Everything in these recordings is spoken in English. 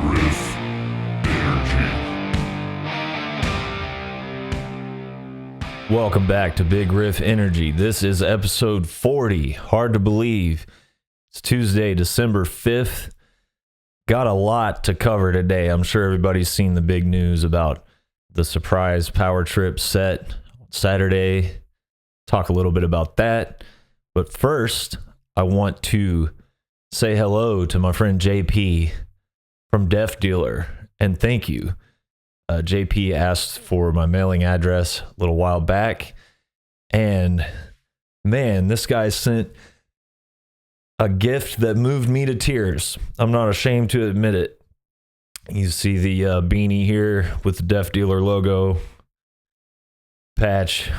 Riff Energy. Welcome back to Big Riff Energy. This is episode 40. Hard to believe. It's Tuesday, December 5th. Got a lot to cover today. I'm sure everybody's seen the big news about the surprise power trip set Saturday. Talk a little bit about that. But first, I want to say hello to my friend JP from Deaf Dealer, and thank you. JP asked for my mailing address a little while back, and man, this guy sent a gift that moved me to tears. I'm not ashamed to admit it. You see the beanie here with the Deaf Dealer logo, patch,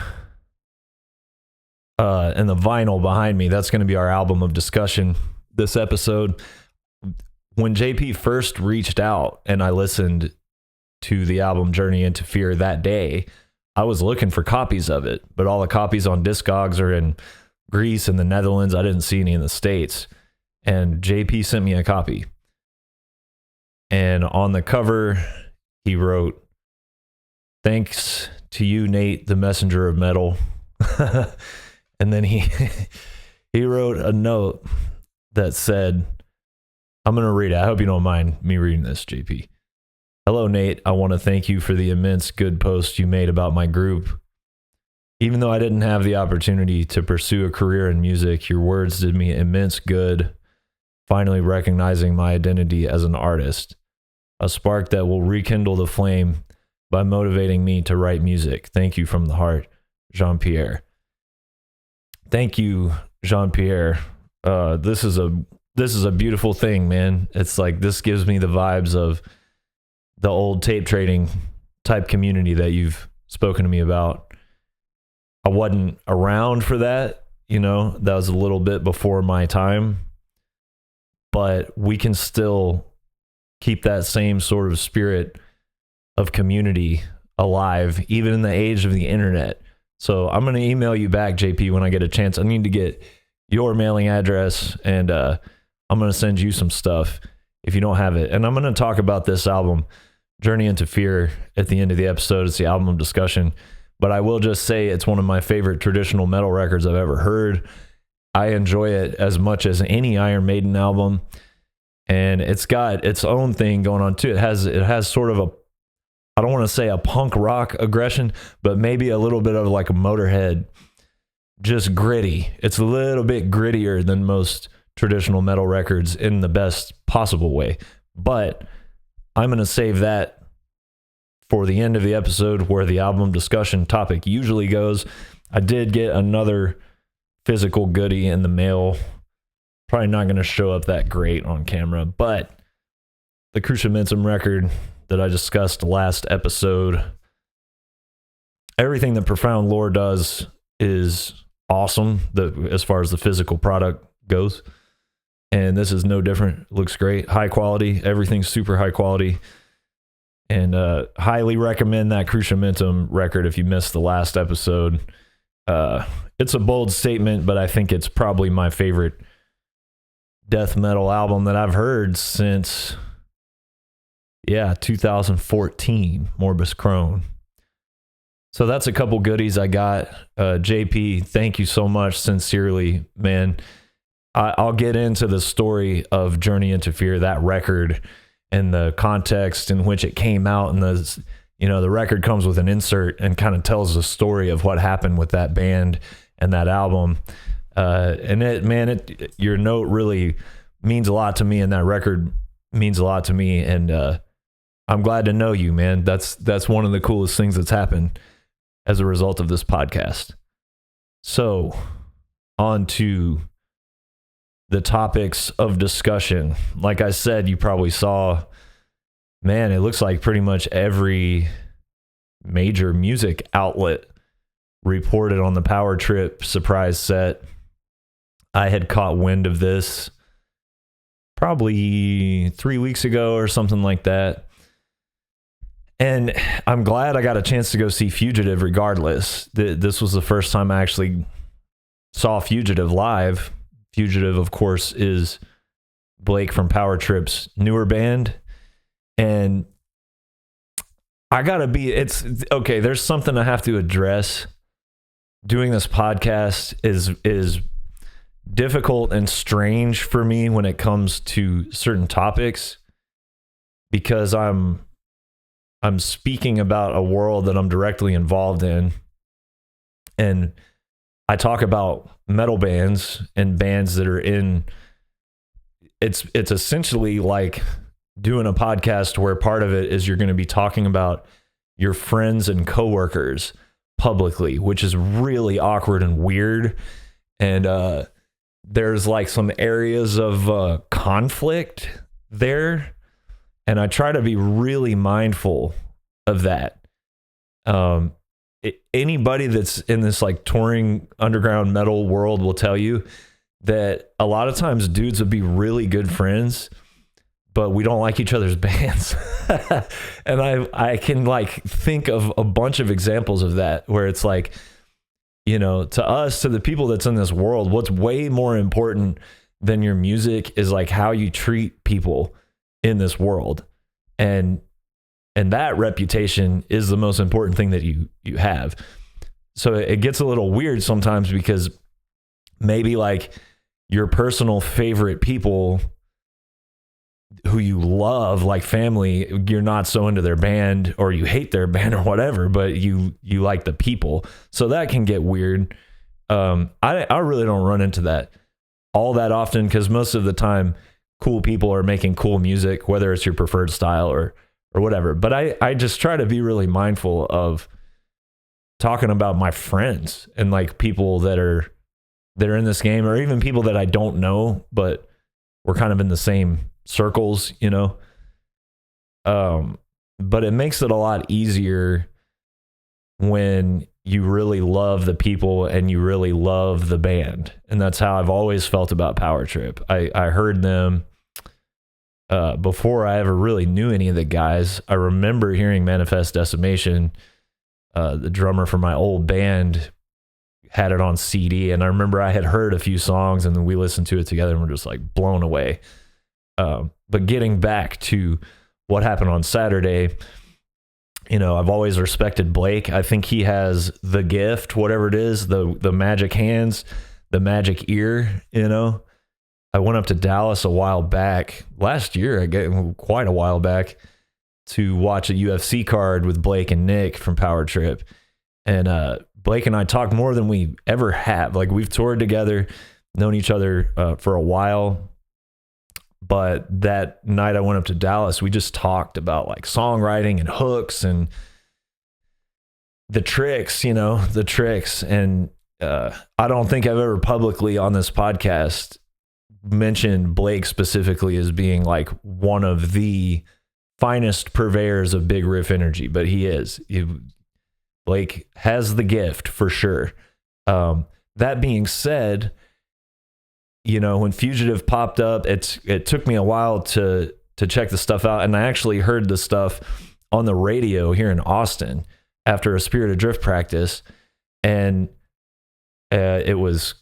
and the vinyl behind me. That's going to be our album of discussion this episode. When JP first reached out and I listened to the album Journey into Fear that day, I was looking for copies of it, but all the copies on Discogs are in Greece and the Netherlands. I didn't see any in the States, and JP sent me a copy. And on the cover, he wrote, "Thanks to you, Nate, the messenger of metal." And then he wrote a note that said, I'm going to read it. I hope you don't mind me reading this, JP. "Hello, Nate. I want to thank you for the immense good post you made about my group. Even though I didn't have the opportunity to pursue a career in music, your words did me immense good, finally recognizing my identity as an artist. A spark that will rekindle the flame by motivating me to write music. Thank you from the heart, Jean-Pierre." Thank you, Jean-Pierre. This is a beautiful thing, man. It's like, this gives me the vibes of the old tape trading type community that you've spoken to me about. I wasn't around for that, that was a little bit before my time, but we can still keep that same sort of spirit of community alive, even in the age of the internet. So I'm going to email you back, JP, when I get a chance. I need to get your mailing address, and I'm going to send you some stuff if you don't have it. And I'm going to talk about this album, Journey into Fear, at the end of the episode. It's the album of discussion. But I will just say it's one of my favorite traditional metal records I've ever heard. I enjoy it as much as any Iron Maiden album. And it's got its own thing going on too. It has sort of I don't want to say a punk rock aggression, but maybe a little bit of like a Motorhead, just gritty. It's a little bit grittier than most traditional metal records in the best possible way. But I'm going to save that for the end of the episode, where the album discussion topic usually goes. I did get another physical goodie in the mail. Probably not going to show up that great on camera, but the Cruciamentum record that I discussed last episode. Everything that Profound Lore does is awesome, as far as the physical product goes. And this is no different. It looks great. High quality. Everything's super high quality. And highly recommend that Cruciamentum record if you missed the last episode. It's a bold statement, but I think it's probably my favorite death metal album that I've heard since 2014, Morbus Crohn. So that's a couple goodies I got. JP, thank you so much, sincerely, man. I'll get into the story of Journey into Fear, that record, and the context in which it came out, and the record comes with an insert and kind of tells the story of what happened with that band and that album. And your note really means a lot to me, and that record means a lot to me. And I'm glad to know you, man. That's one of the coolest things that's happened as a result of this podcast. So, on to the topics of discussion. Like I said, you probably saw, man, it looks like pretty much every major music outlet reported on the Power Trip surprise set. I had caught wind of this probably 3 weeks ago or something like that. And I'm glad I got a chance to go see Fugitive regardless. This was the first time I actually saw Fugitive live. Fugitive, of course, is Blake from Power Trip's newer band. And I gotta be, it's okay. There's something I have to address. Doing this podcast is difficult and strange for me when it comes to certain topics, because I'm speaking about a world that I'm directly involved in. And I talk about metal bands and bands that are in, it's essentially like doing a podcast where part of it is you're going to be talking about your friends and coworkers publicly, which is really awkward and weird. And there's like some areas of conflict there. And I try to be really mindful of that. Anybody that's in this like touring underground metal world will tell you that a lot of times dudes would be really good friends, but we don't like each other's bands. And I can like think of a bunch of examples of that where it's like, you know, to us, to the people that's in this world, what's way more important than your music is like how you treat people in this world. And that reputation is the most important thing that you have. So it gets a little weird sometimes because maybe like your personal favorite people who you love, like family, you're not so into their band or you hate their band or whatever, but you like the people. So that can get weird. I really don't run into that all that often because most of the time cool people are making cool music, whether it's your preferred style or whatever. But I just try to be really mindful of talking about my friends and like people that are in this game, or even people that I don't know, but we're kind of in the same circles, you know? But it makes it a lot easier when you really love the people and you really love the band. And that's how I've always felt about Power Trip. I heard them before I ever really knew any of the guys. I remember hearing Manifest Decimation. The drummer from my old band had it on CD, and I remember I had heard a few songs, and then we listened to it together and we're just like blown away. But getting back to what happened on Saturday, you know, I've always respected Blake. I think he has the gift, whatever it is, the magic hands, the magic ear, you know. I went up to Dallas a while back, last year, quite a while back, to watch a UFC card with Blake and Nick from Power Trip. And Blake and I talked more than we ever have. Like, we've toured together, known each other for a while. But that night I went up to Dallas, we just talked about like songwriting and hooks and the tricks, you know, the tricks. And I don't think I've ever publicly on this podcast mentioned Blake specifically as being like one of the finest purveyors of Big Riff energy, but he is. Blake has the gift for sure. That being said, you know, when Fugitive popped up, it took me a while to check the stuff out, and I actually heard the stuff on the radio here in Austin after a Spirit Adrift practice, and it was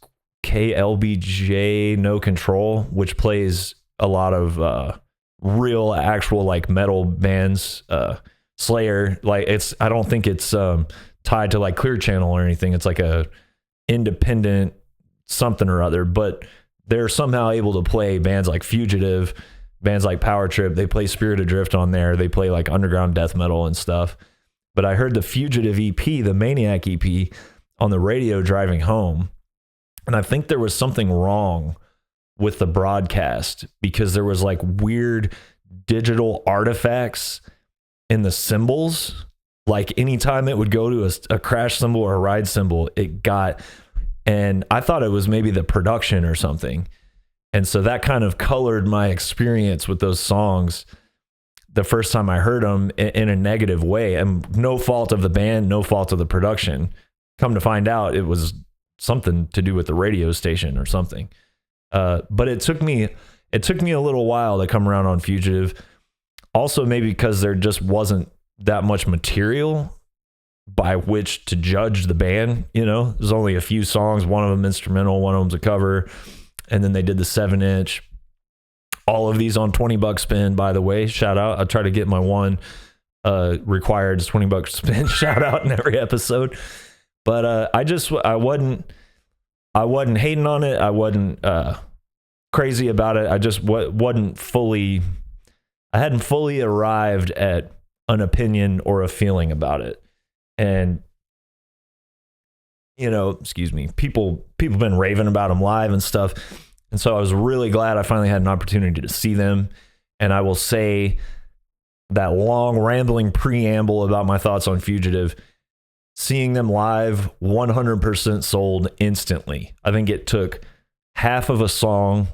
KLBJ No Control, which plays a lot of real actual like metal bands, Slayer. Like, I don't think it's tied to like Clear Channel or anything. It's like a independent something or other, but they're somehow able to play bands like Fugitive, bands like Power Trip. They play Spirit Adrift on there. They play like underground death metal and stuff. But I heard the Fugitive EP, the Maniac EP, on the radio driving home. And I think there was something wrong with the broadcast because there was like weird digital artifacts in the cymbals. Like anytime it would go to a crash cymbal or a ride cymbal, it got... And I thought it was maybe the production or something. And so that kind of colored my experience with those songs the first time I heard them in a negative way. And no fault of the band, no fault of the production. Come to find out, it was something to do with the radio station or something. But it took me a little while to come around on Fugitive. Also, maybe because there just wasn't that much material by which to judge the band. You know, there's only a few songs, one of them instrumental, one of them's a cover, and then they did the 7-inch. all of these on $20 spin, by the way. Shout out. I try to get my one required $20 spin shout out in every episode. But I wasn't hating on it. I wasn't crazy about it. I just hadn't fully arrived at an opinion or a feeling about it. And excuse me, people have been raving about them live and stuff. And so I was really glad I finally had an opportunity to see them. And I will say that long rambling preamble about my thoughts on Fugitive, seeing them live, 100% sold instantly. I think it took half of a song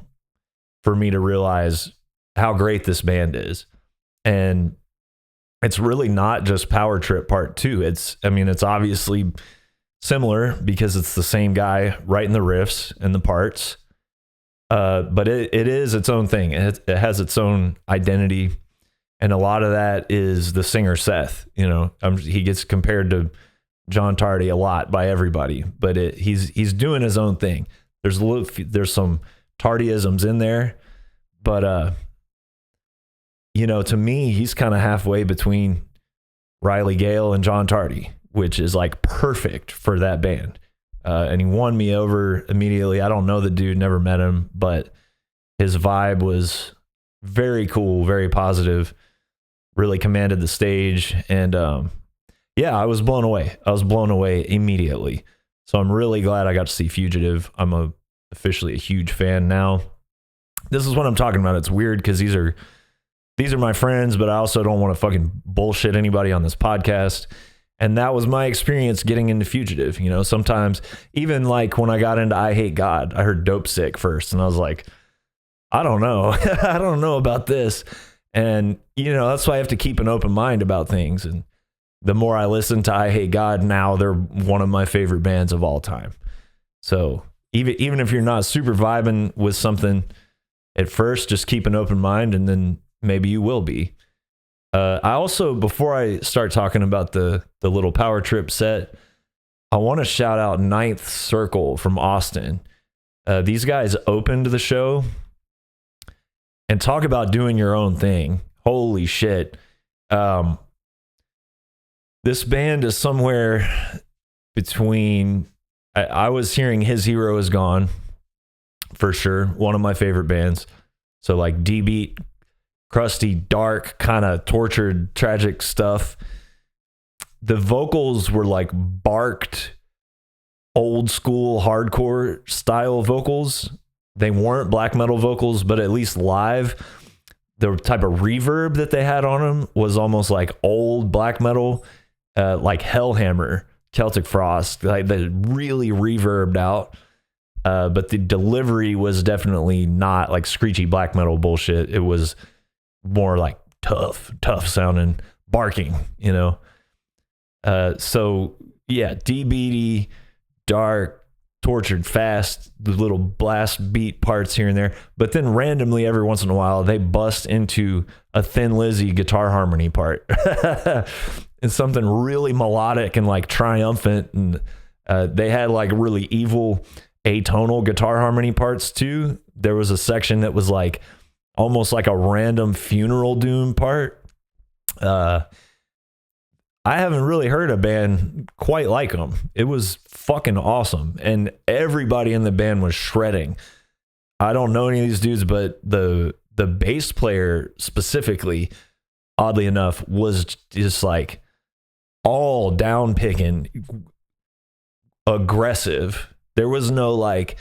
for me to realize how great this band is. And it's really not just Power Trip Part 2. It's obviously similar because it's the same guy writing the riffs and the parts. But it is its own thing. It has its own identity. And a lot of that is the singer Seth. He gets compared to John Tardy a lot by everybody, but he's doing his own thing. There's some Tardyisms in there, but to me, he's kind of halfway between Riley Gale and John Tardy, which is like perfect for that band. And he won me over immediately. I don't know the dude, never met him, but his vibe was very cool, very positive, really commanded the stage. And I was blown away. I was blown away immediately. So I'm really glad I got to see Fugitive. I'm officially a huge fan now. This is what I'm talking about. It's weird because these are my friends, but I also don't want to fucking bullshit anybody on this podcast. And that was my experience getting into Fugitive. Sometimes even like when I got into I Hate God, I heard Dope Sick first. And I was like, I don't know. I don't know about this. And, that's why I have to keep an open mind about things. And the more I listen to I Hate God now, they're one of my favorite bands of all time. So even if you're not super vibing with something at first, just keep an open mind and then maybe you will be. I also, before I start talking about the little Power Trip set, I want to shout out Ninth Circle from Austin. These guys opened the show, and talk about doing your own thing. Holy shit. This band is somewhere between, I was hearing His Hero Is Gone, for sure. One of my favorite bands. So like D-beat, crusty, dark, kind of tortured, tragic stuff. The vocals were like barked, old school, hardcore style vocals. They weren't black metal vocals, but at least live, the type of reverb that they had on them was almost like old black metal, like Hellhammer, Celtic Frost, like they really reverbed out. But the delivery was definitely not like screechy black metal bullshit. It was more like tough sounding, barking, so yeah, D-beaty, dark, tortured, fast, the little blast beat parts here and there. But then randomly, every once in a while, they bust into a Thin Lizzy guitar harmony part. It's something really melodic and like triumphant. And they had like really evil atonal guitar harmony parts too. There was a section that was like almost like a random funeral doom part. I haven't really heard a band quite like them. It was fucking awesome. And everybody in the band was shredding. I don't know any of these dudes, but the bass player specifically, oddly enough, was just like all down picking, aggressive. There was no like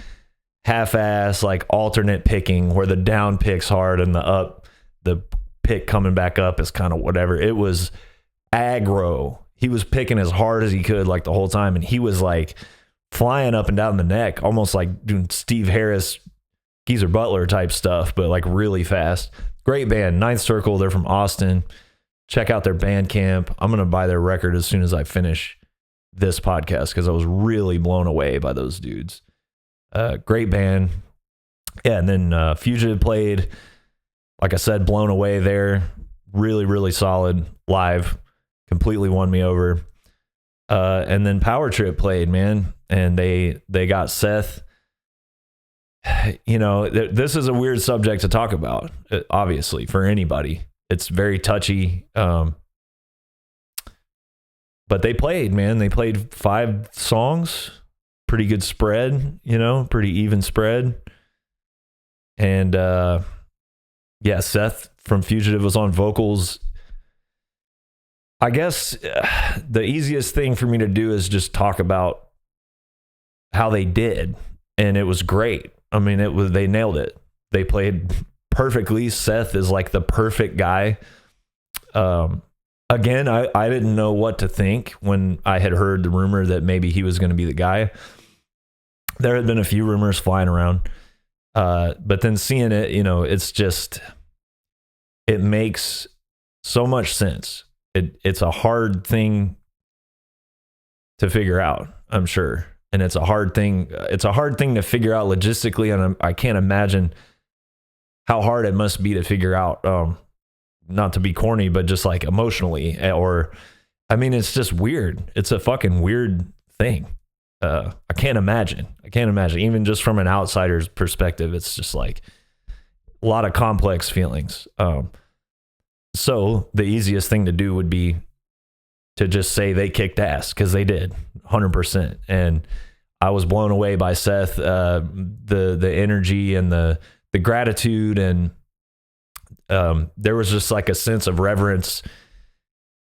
half-ass like alternate picking where the down picks hard and the pick coming back up is kind of whatever. It was aggro. He was picking as hard as he could like the whole time, and he was like flying up and down the neck, almost like doing Steve Harris, Geezer Butler type stuff, but like really fast. Great band, Ninth Circle. They're from Austin. Check out their Bandcamp. I'm gonna buy their record as soon as I finish this podcast because I was really blown away by those dudes. Great band. Yeah, and then Fugitive played. Like I said, blown away there. Really, really solid live. Completely won me over. And then Power Trip played, man. And they got Seth this is a weird subject to talk about, obviously, for anybody. It's very touchy. But they played, man. They played 5 songs. Pretty good spread, pretty even spread. And Seth from Fugitive was on vocals. I guess the easiest thing for me to do is just talk about how they did. And it was great. I mean, they nailed it. They played perfectly. Seth is like the perfect guy. Again, I didn't know what to think when I had heard the rumor that maybe he was going to be the guy. There had been a few rumors flying around. But then seeing it, it's just, it makes so much sense. It's a hard thing to figure out, I'm sure. And it's a hard thing to figure out logistically. And I can't imagine how hard it must be to figure out, not to be corny, but just like emotionally, it's just weird. It's a fucking weird thing. I can't imagine, even just from an outsider's perspective. It's just like a lot of complex feelings. So the easiest thing to do would be to just say they kicked ass, because they did 100%. And I was blown away by Seth, the energy and the gratitude. And there was just like a sense of reverence.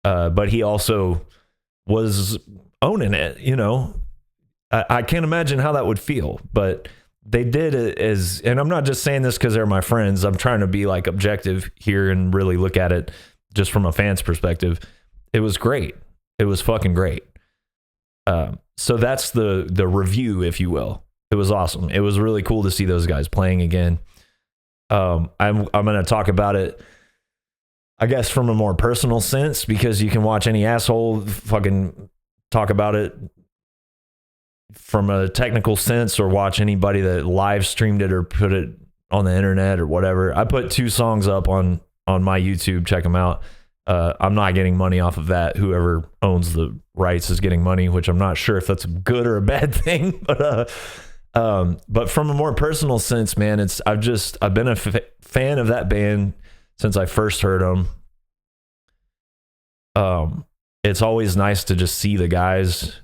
But he also was owning it, I can't imagine how that would feel, but they did it and I'm not just saying this because they're my friends. I'm trying to be like objective here and really look at it just from a fan's perspective. It was great. It was fucking great. So that's the review, if you will. It was awesome. It was really cool to see those guys playing again. I'm going to talk about it, I guess, from a more personal sense, because you can watch any asshole fucking talk about it from a technical sense, or watch anybody that live streamed it or put it on the internet or whatever. I put 2 songs up on my YouTube. Check them out. I'm not getting money off of that. Whoever owns the rights is getting money, which I'm not sure if that's a good or a bad thing. But from a more personal sense, man, I've been a fan of that band since I first heard them. It's always nice to just see the guys,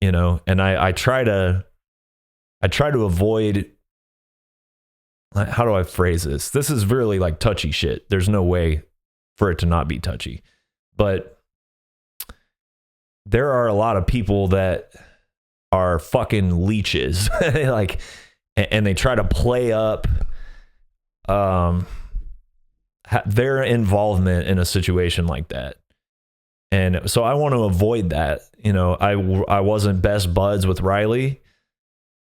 and I try to avoid, how do I phrase this? This is really like touchy shit. There's no way for it to not be touchy, but there are a lot of people that are fucking leeches, like, and they try to play up their involvement in a situation like that. And so I want to avoid that. I wasn't best buds with Riley.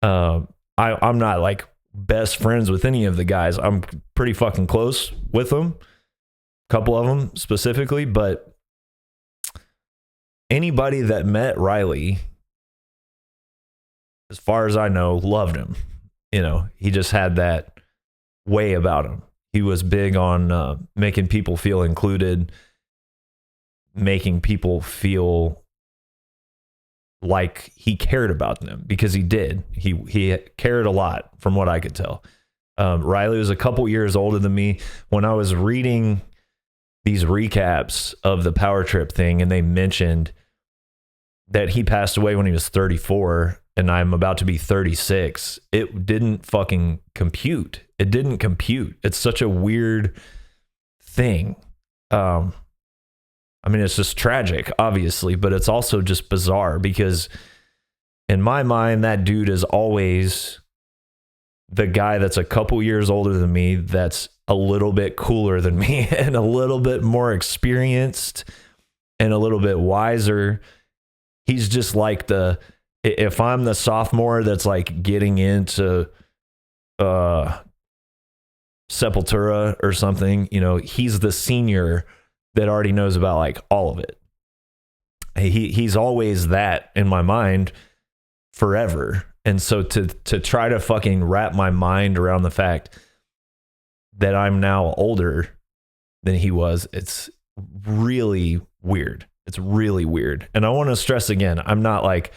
I'm not like best friends with any of the guys. I'm pretty fucking close with them, a couple of them specifically, but anybody that met Riley, as far as I know, loved him. He just had that way about him. He was big on making people feel included, making people feel like he cared about them, because he did. He cared a lot, from what I could tell. Riley was a couple years older than me. When I was reading these recaps of the Power Trip thing, and they mentioned that he passed away when he was 34, and I'm about to be 36, it didn't fucking compute. It didn't compute. It's such a weird thing. It's just tragic, obviously, but it's also just bizarre, because in my mind, that dude is always the guy that's a couple years older than me, that's a little bit cooler than me, and a little bit more experienced and a little bit wiser. He's just like if I'm the sophomore that's like getting into Sepultura or something, he's the senior that already knows about like all of it. He's always that in my mind forever. And so to try to fucking wrap my mind around the fact that I'm now older than he was, it's really weird. It's really weird. And I want to stress again, I'm not like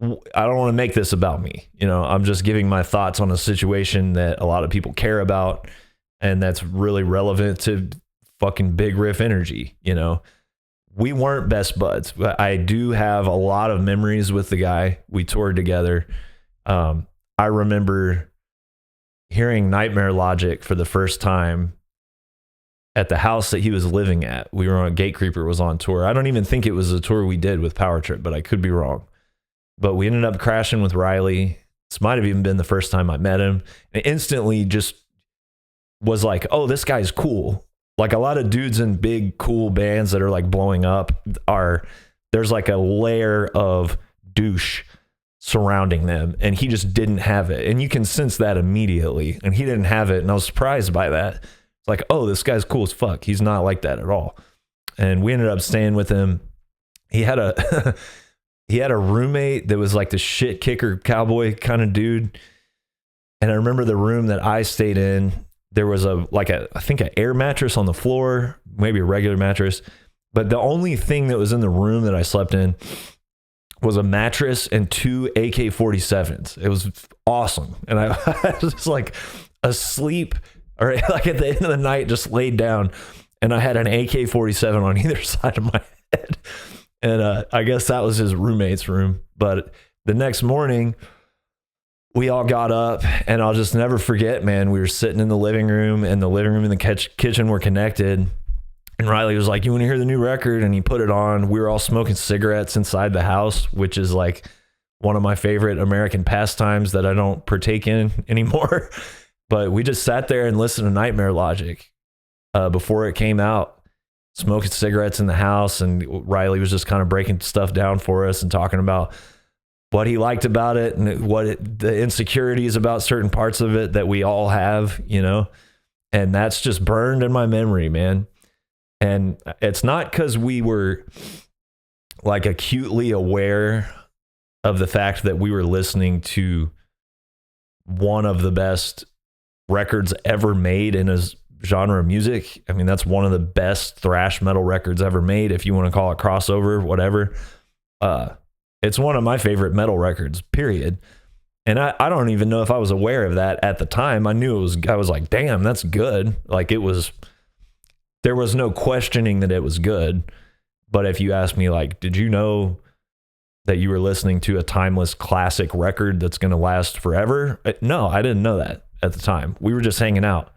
I don't want to make this about me. I'm just giving my thoughts on a situation that a lot of people care about, and that's really relevant to fucking Big Riff Energy. We weren't best buds. I do have a lot of memories with the guy. We toured together. I remember hearing Nightmare Logic for the first time at the house that he was living at. We were on Gate Creeper was on tour. I don't even think it was a tour we did with Power Trip, but I could be wrong. But we ended up crashing with Riley. This might have even been the first time I met him. And instantly just was like, oh, this guy's cool. Like a lot of dudes in big, cool bands that are like blowing up there's like a layer of douche surrounding them. And he just didn't have it. And you can sense that immediately. And he didn't have it. And I was surprised by that. It's like, oh, this guy's cool as fuck. He's not like that at all. And we ended up staying with him. He had a he had a roommate that was like the shit kicker cowboy kind of dude. And I remember the room that I stayed in, there was I think an air mattress on the floor, maybe a regular mattress. But the only thing that was in the room that I slept in was a mattress and 2 AK-47s. It was awesome. And I was just like asleep, or like at the end of the night, just laid down, and I had an AK-47 on either side of my head. And I guess that was his roommate's room. But the next morning, we all got up, and I'll just never forget, man. We were sitting in the living room, and the living room and the kitchen were connected. And Riley was like, you want to hear the new record? And he put it on. We were all smoking cigarettes inside the house, which is like one of my favorite American pastimes that I don't partake in anymore. But we just sat there and listened to Nightmare Logic before it came out, smoking cigarettes in the house. And Riley was just kind of breaking stuff down for us and talking about what he liked about it and the insecurities about certain parts of it that we all have, and that's just burned in my memory, man. And it's not because we were like acutely aware of the fact that we were listening to one of the best records ever made in a genre of music. I mean, that's one of the best thrash metal records ever made, if you want to call it crossover, whatever. It's one of my favorite metal records, period. And I don't even know if I was aware of that at the time. I knew it was, I was like, damn, that's good. Like there was no questioning that it was good. But if you ask me, like, did you know that you were listening to a timeless classic record that's going to last forever? No, I didn't know that at the time. We were just hanging out.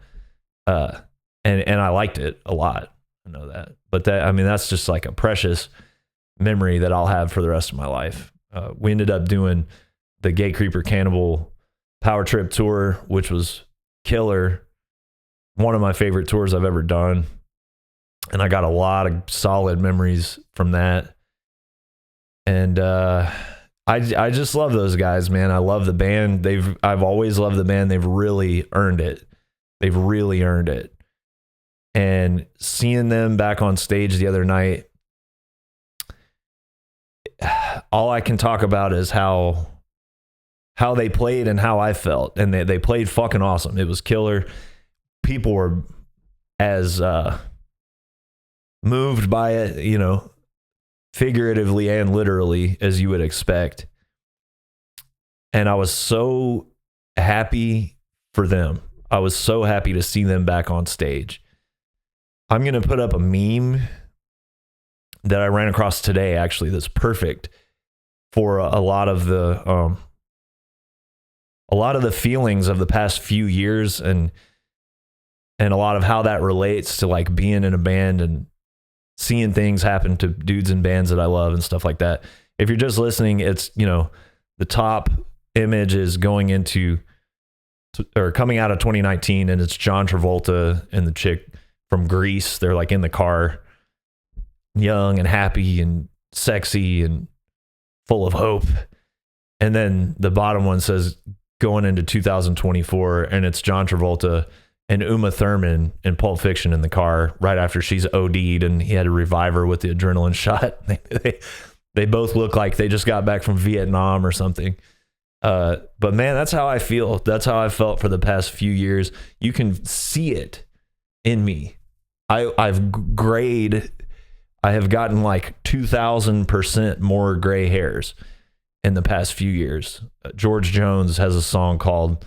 And I liked it a lot. I know that. But that's just like a precious memory that I'll have for the rest of my life. We ended up doing the Gate Creeper Cannibal Power Trip tour, which was killer. One of my favorite tours I've ever done. And I got a lot of solid memories from that. And I just love those guys, man. I love the band. I've always loved the band. They've really earned it. They've really earned it. And seeing them back on stage the other night, all I can talk about is how they played and how I felt. And they played fucking awesome. It was killer. People were as moved by it, figuratively and literally, as you would expect. And I was so happy for them. I was so happy to see them back on stage. I'm going to put up a meme that I ran across today, actually, that's perfect for a lot of the feelings of the past few years and a lot of how that relates to like being in a band and seeing things happen to dudes in bands that I love and stuff like that. If you're just listening, it's, the top image is going into or coming out of 2019, and it's John Travolta and the chick from Grease. They're like in the car, young and happy and sexy and full of hope. And then the bottom one says going into 2024, and it's John Travolta and Uma Thurman in Pulp Fiction in the car right after she's OD'd and he had to revive her with the adrenaline shot. They both look like they just got back from Vietnam or something. But man, that's how I feel. That's how I felt for the past few years. You can see it in me. I've grayed. I have gotten like 2,000% more gray hairs. in the past few years. George Jones has a song called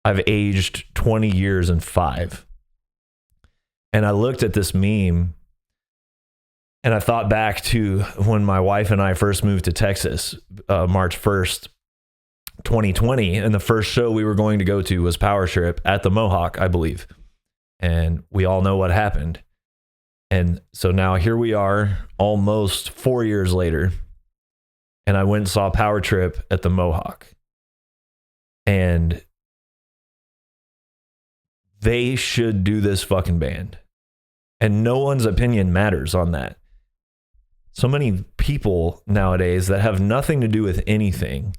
I've Aged 20 Years in 5. And I looked at this meme and I thought back to when my wife and I first moved to Texas, March 1st, 2020. And the first show we were going to go to was Power Trip at the Mohawk, I believe. And we all know what happened. And so now here we are almost 4 years later. And I went and saw Power Trip at the Mohawk. And they should do this fucking band. And no one's opinion matters on that. So many people nowadays that have nothing to do with anything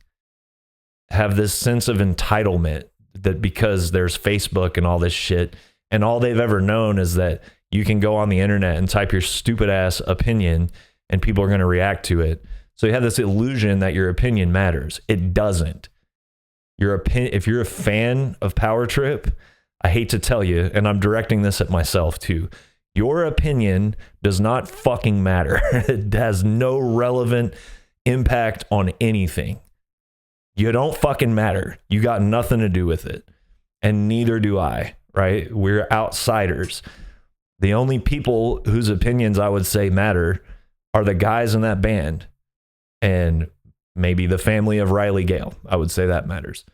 have this sense of entitlement that because there's Facebook and all this shit, and all they've ever known is that you can go on the internet and type your stupid ass opinion and people are going to react to it. So you have this illusion that your opinion matters. It doesn't. If you're a fan of Power Trip, I hate to tell you, and I'm directing this at myself too, your opinion does not fucking matter. It has no relevant impact on anything. You don't fucking matter. You got nothing to do with it. And neither do I, right? We're outsiders. The only people whose opinions I would say matter are the guys in that band and maybe the family of Riley Gale. I would say that matters.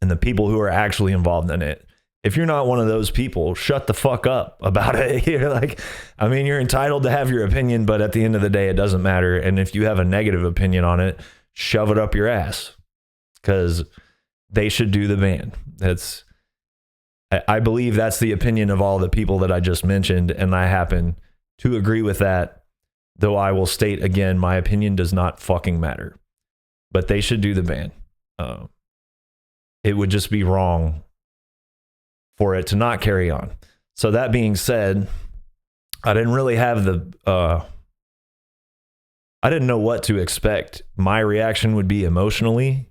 And the people who are actually involved in it. If you're not one of those people, shut the fuck up about it. You're like, I mean, you're entitled to have your opinion, but at the end of the day, it doesn't matter. And if you have a negative opinion on it, shove it up your ass because they should do the band. I believe that's the opinion of all the people that I just mentioned. And I happen to agree with that, though I will state again, my opinion does not fucking matter, but they should do the band. It would just be wrong for it to not carry on. So that being said, I didn't really have I didn't know what to expect. My reaction would be emotionally.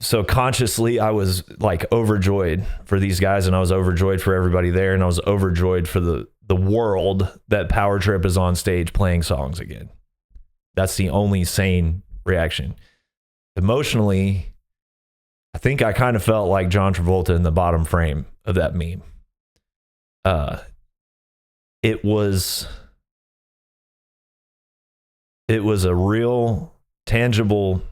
So consciously, I was like overjoyed for these guys, and I was overjoyed for everybody there, and I was overjoyed for the world that Power Trip is on stage playing songs again. That's the only sane reaction. Emotionally, I think I kind of felt like John Travolta in the bottom frame of that meme. It was a real, tangible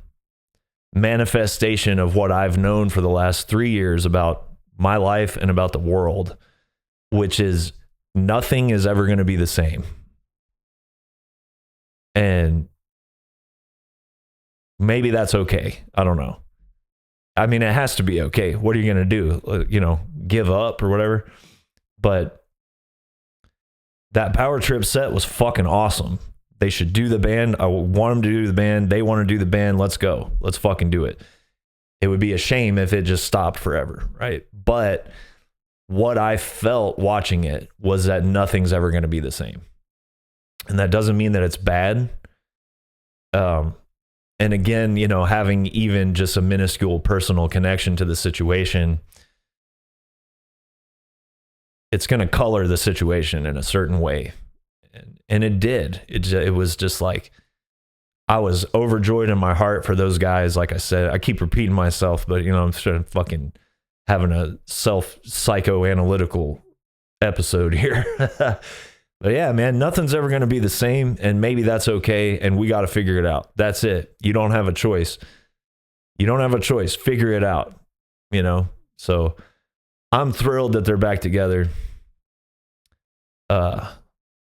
manifestation of what I've known for the last 3 years about my life and about the world, which is nothing is ever going to be the same. And maybe that's okay. I don't know. I mean, it has to be okay. What are you going to do? Give up or whatever? But that Power Trip set was fucking awesome. They should do the band. I want them to do the band. They want to do the band. Let's go. Let's fucking do it. It would be a shame if it just stopped forever, right? But what I felt watching it was that nothing's ever going to be the same. And that doesn't mean that it's bad. And again, having even just a minuscule personal connection to the situation, it's going to color the situation in a certain way. And it did. It was just like, I was overjoyed in my heart for those guys. Like I said, I keep repeating myself, but I'm sort of fucking having a psychoanalytical episode here. But yeah, man, nothing's ever going to be the same, and maybe that's okay, and we got to figure it out. That's it. You don't have a choice. You don't have a choice. Figure it out, So I'm thrilled that they're back together.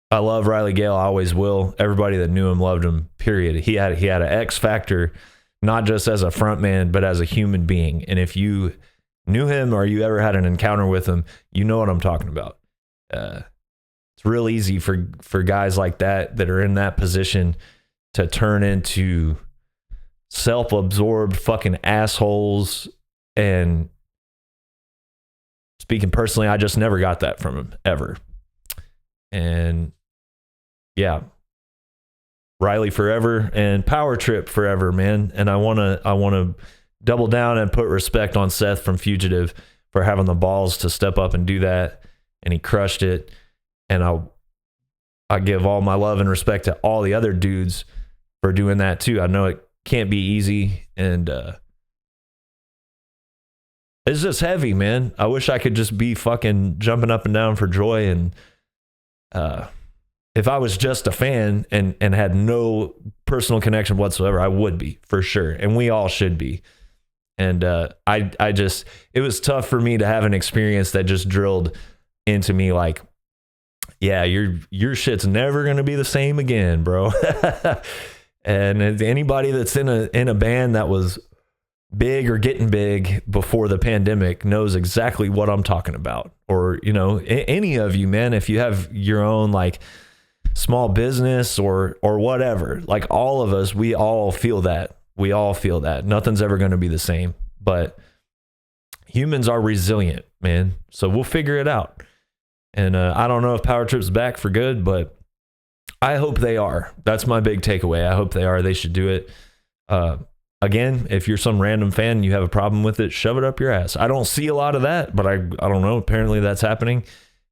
I love Riley Gale. I always will. Everybody that knew him loved him, period. He had an X factor, not just as a frontman, but as a human being. And if you knew him or you ever had an encounter with him, you know what I'm talking about. It's real easy for guys like that are in that position to turn into self-absorbed fucking assholes. And speaking personally, I just never got that from him ever. And yeah, Riley forever and Power Trip forever, man. And I want to double down and put respect on Seth from Fugitive for having the balls to step up and do that. And he crushed it. And I give all my love and respect to all the other dudes for doing that too. I know it can't be easy, and it's just heavy, man. I wish I could just be fucking jumping up and down for joy. And if I was just a fan and had no personal connection whatsoever, I would be, for sure. And we all should be. And I just, it was tough for me to have an experience that just drilled into me like, yeah, your shit's never going to be the same again, bro. And anybody that's in a band that was big or getting big before the pandemic knows exactly what I'm talking about. Or, you know, any of you, man, if you have your own like small business or whatever, like all of us, we all feel that. We all feel that. Nothing's ever going to be the same, but humans are resilient, man. So we'll figure it out. And I don't know if Power Trip's back for good, but I hope they are. That's my big takeaway. I hope they are. They should do it. Again, if you're some random fan and you have a problem with it, shove it up your ass. I don't see a lot of that, but I don't know. Apparently that's happening.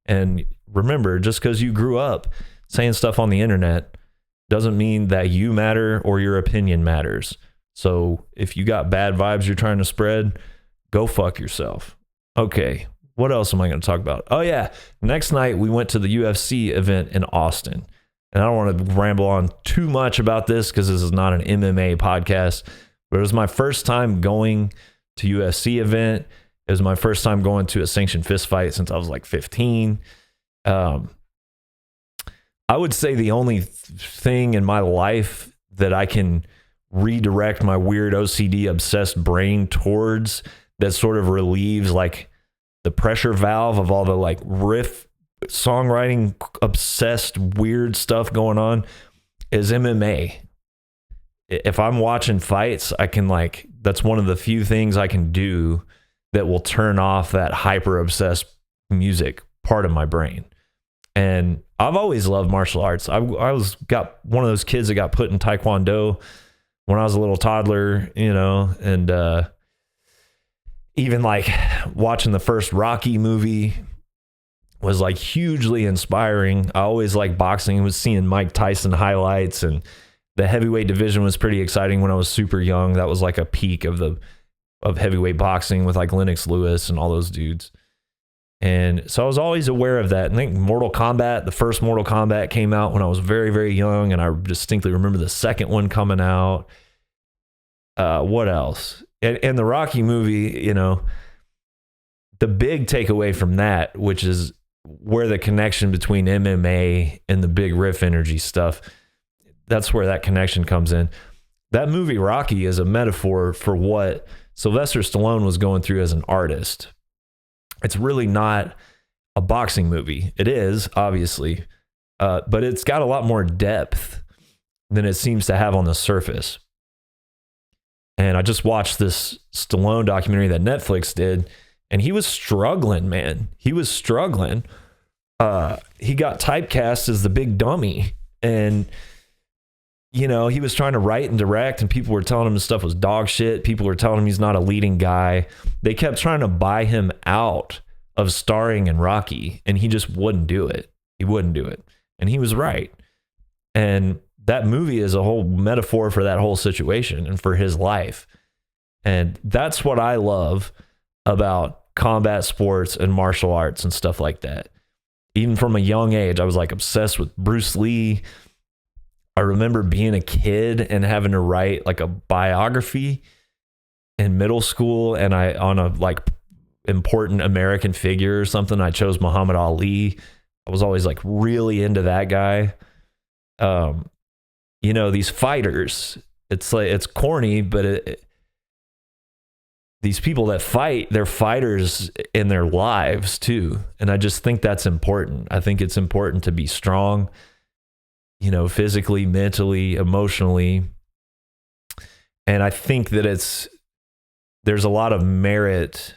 And remember, just because you grew up saying stuff on the internet doesn't mean that you matter or your opinion matters. So if you got bad vibes you're trying to spread, go fuck yourself. Okay, what else am I going to talk about? Oh yeah, next night we went to the UFC event in Austin. And I don't want to ramble on too much about this because this is not an MMA podcast, but it was my first time going to UFC event. It was my first time going to a sanctioned fist fight since I was like 15. I would say the only thing in my life that I can redirect my weird OCD obsessed brain towards that sort of relieves like the pressure valve of all the like riff songwriting obsessed weird stuff going on is MMA. If I'm watching fights, I can like, that's one of the few things I can do that will turn off that hyper obsessed music part of my brain. And I've always loved martial arts. I got one of those kids that got put in Taekwondo when I was a little toddler, you know, and even like watching the first Rocky movie was like hugely inspiring. I always liked boxing, was seeing Mike Tyson highlights, and the heavyweight division was pretty exciting when I was super young. That was like a peak of heavyweight boxing with like Lennox Lewis and all those dudes. And so I was always aware of that. I think Mortal Kombat, the first Mortal Kombat came out when I was very, very young. And I distinctly remember the second one coming out. What else? And the Rocky movie, you know, the big takeaway from that, which is where the connection between MMA and the big riff energy stuff, that's where that connection comes in. That movie Rocky is a metaphor for what Sylvester Stallone was going through as an artist. It's really not a boxing movie. It is, obviously, but it's got a lot more depth than it seems to have on the surface. And I just watched this Stallone documentary that Netflix did, and he was struggling, man. He was struggling. He got typecast as the big dummy, and you know, he was trying to write and direct, and people were telling him his stuff was dog shit. People were telling him he's not a leading guy. They kept trying to buy him out of starring in Rocky, and he just wouldn't do it. He wouldn't do it. And he was right. And that movie is a whole metaphor for that whole situation and for his life. And that's what I love about combat sports and martial arts and stuff like that. Even from a young age, I was like obsessed with Bruce Lee. I remember being a kid and having to write like a biography in middle school, and I, on a like important American figure or something, I chose Muhammad Ali. I was always like really into that guy. You know, these fighters, it's like, it's corny, but these people that fight, they're fighters in their lives too. And I just think that's important. I think it's important to be strong, you know, physically, mentally, emotionally. And I think that there's a lot of merit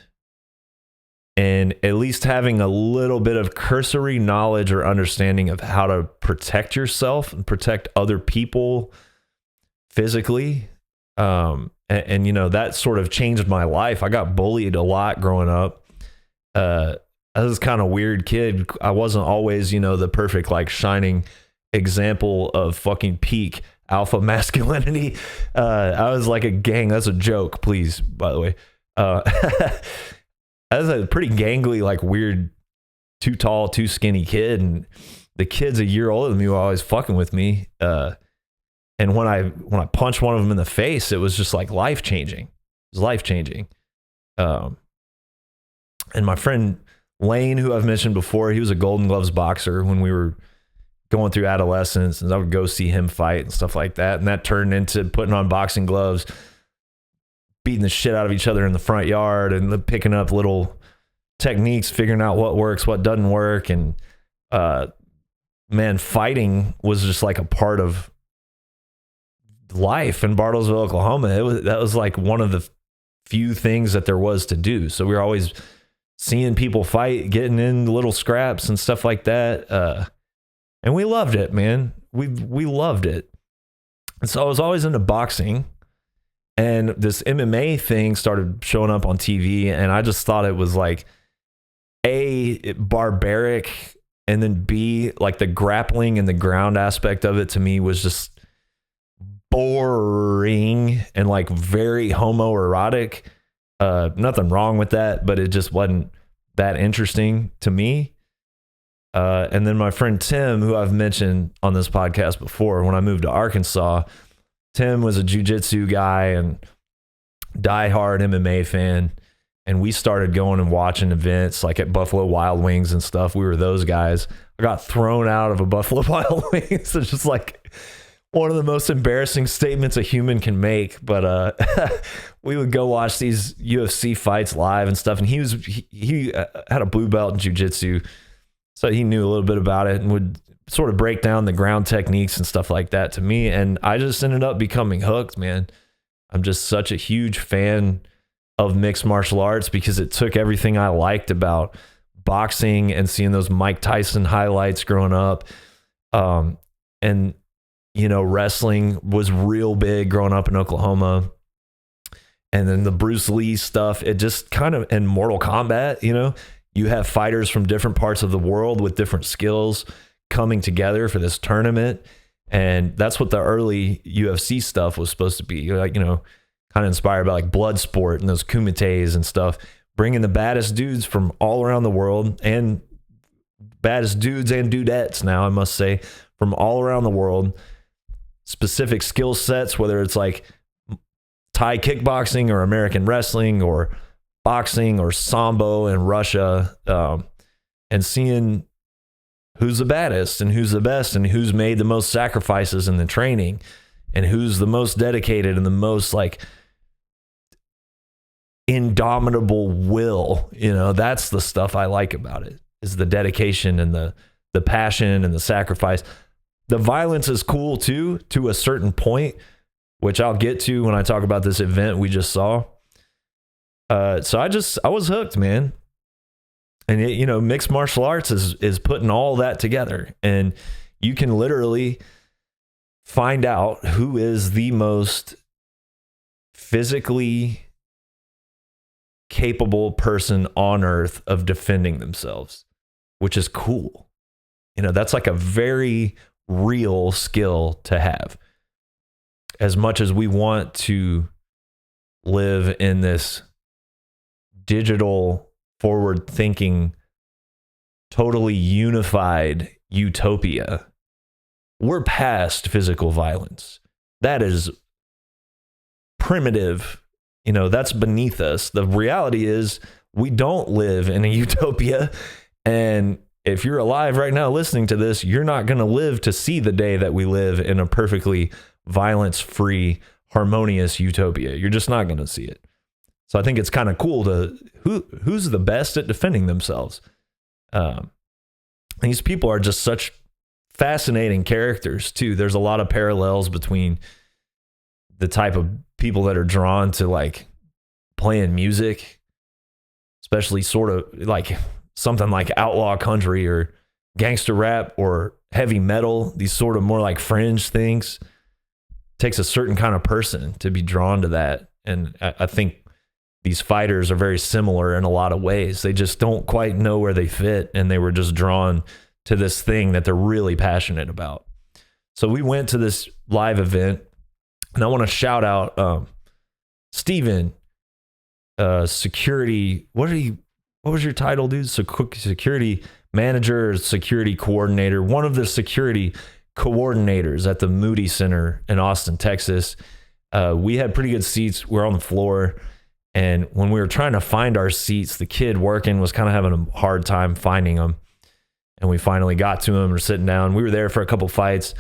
in at least having a little bit of cursory knowledge or understanding of how to protect yourself and protect other people physically. And you know, that sort of changed my life. I got bullied a lot growing up. I was kind of weird kid. I wasn't always, you know, the perfect, like shining example of fucking peak alpha masculinity. I was like a gang. That's a joke, please, by the way. I was a pretty gangly, like weird, too tall, too skinny kid. And the kids a year older than me were always fucking with me. And when I punched one of them in the face, it was just like life-changing. It was life-changing. And my friend Lane, who I've mentioned before, he was a Golden Gloves boxer when we were going through adolescence, and I would go see him fight and stuff like that. And that turned into putting on boxing gloves, beating the shit out of each other in the front yard, and picking up little techniques, figuring out what works, what doesn't work. And man, fighting was just like a part of life in Bartlesville, Oklahoma. That was like one of the few things that there was to do. So we were always seeing people fight, getting in little scraps and stuff like that. And we loved it, man. We loved it. And so I was always into boxing, and this MMA thing started showing up on TV, and I just thought it was like A, barbaric, and then B, like the grappling and the ground aspect of it to me was just boring and like very homoerotic. Nothing wrong with that, but it just wasn't that interesting to me. And then my friend Tim, who I've mentioned on this podcast before, when I moved to Arkansas, Tim was a jiu-jitsu guy and diehard MMA fan. And we started going and watching events like at Buffalo Wild Wings and stuff. We were those guys. I got thrown out of a Buffalo Wild Wings. It's just like one of the most embarrassing statements a human can make. But we would go watch these UFC fights live and stuff. And he had a blue belt in jiu-jitsu, so he knew a little bit about it and would sort of break down the ground techniques and stuff like that to me. And I just ended up becoming hooked, man. I'm just such a huge fan of mixed martial arts because it took everything I liked about boxing and seeing those Mike Tyson highlights growing up. And, you know, wrestling was real big growing up in Oklahoma. And then the Bruce Lee stuff, it just kind of, and Mortal Kombat, you know, you have fighters from different parts of the world with different skills coming together for this tournament. And that's what the early UFC stuff was supposed to be. Like, you know, kind of inspired by like Bloodsport and those kumites and stuff, bringing the baddest dudes from all around the world, and baddest dudes and dudettes now, I must say, from all around the world, specific skill sets, whether it's like Thai kickboxing or American wrestling or boxing or Sambo in Russia, and seeing who's the baddest and who's the best and who's made the most sacrifices in the training and who's the most dedicated and the most like indomitable will. You know, that's the stuff I like about it, is the dedication and the passion and the sacrifice. The violence is cool too, to a certain point, which I'll get to when I talk about this event we just saw. So I was hooked, man. And it, you know, mixed martial arts is putting all that together, and you can literally find out who is the most physically capable person on earth of defending themselves, which is cool. You know, that's like a very real skill to have. As much as we want to live in this digital, forward-thinking, totally unified utopia, we're past physical violence. That is primitive. You know, that's beneath us. The reality is we don't live in a utopia. And if you're alive right now listening to this, you're not going to live to see the day that we live in a perfectly violence-free, harmonious utopia. You're just not going to see it. So I think it's kind of cool to who's the best at defending themselves. These people are just such fascinating characters too. There's a lot of parallels between the type of people that are drawn to like playing music, especially sort of like something like outlaw country or gangster rap or heavy metal, these sort of more like fringe things. It takes a certain kind of person to be drawn to that. And I think these fighters are very similar in a lot of ways. They just don't quite know where they fit, and they were just drawn to this thing that they're really passionate about. So we went to this live event, and I want to shout out Steven, security. What was your title, dude? Security manager, or security coordinator, one of the security coordinators at the Moody Center in Austin, Texas. We had pretty good seats. We're on the floor. And when we were trying to find our seats, the kid working was kind of having a hard time finding them. And we finally got to him. We're sitting down. We were there for a couple fights.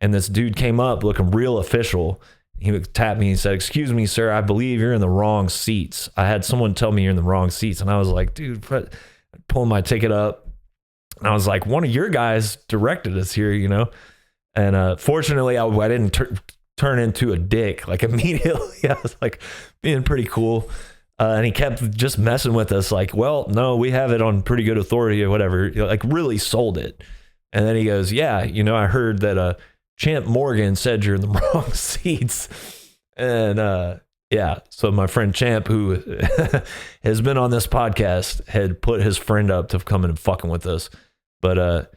And this dude came up looking real official. He tapped me and said, "Excuse me, sir, I believe you're in the wrong seats. I had someone tell me you're in the wrong seats." And I was like, dude, pulling my ticket up. And I was like, one of your guys directed us here, you know? And fortunately, I didn't turn into a dick like immediately. I was like being pretty cool. And he kept just messing with us like, "Well, no, we have it on pretty good authority," or whatever. Like really sold it. And then he goes, "Yeah, you know, I heard that Champ Morgan said you're in the wrong seats." And yeah, so my friend Champ, who has been on this podcast, had put his friend up to come in and fucking with us. But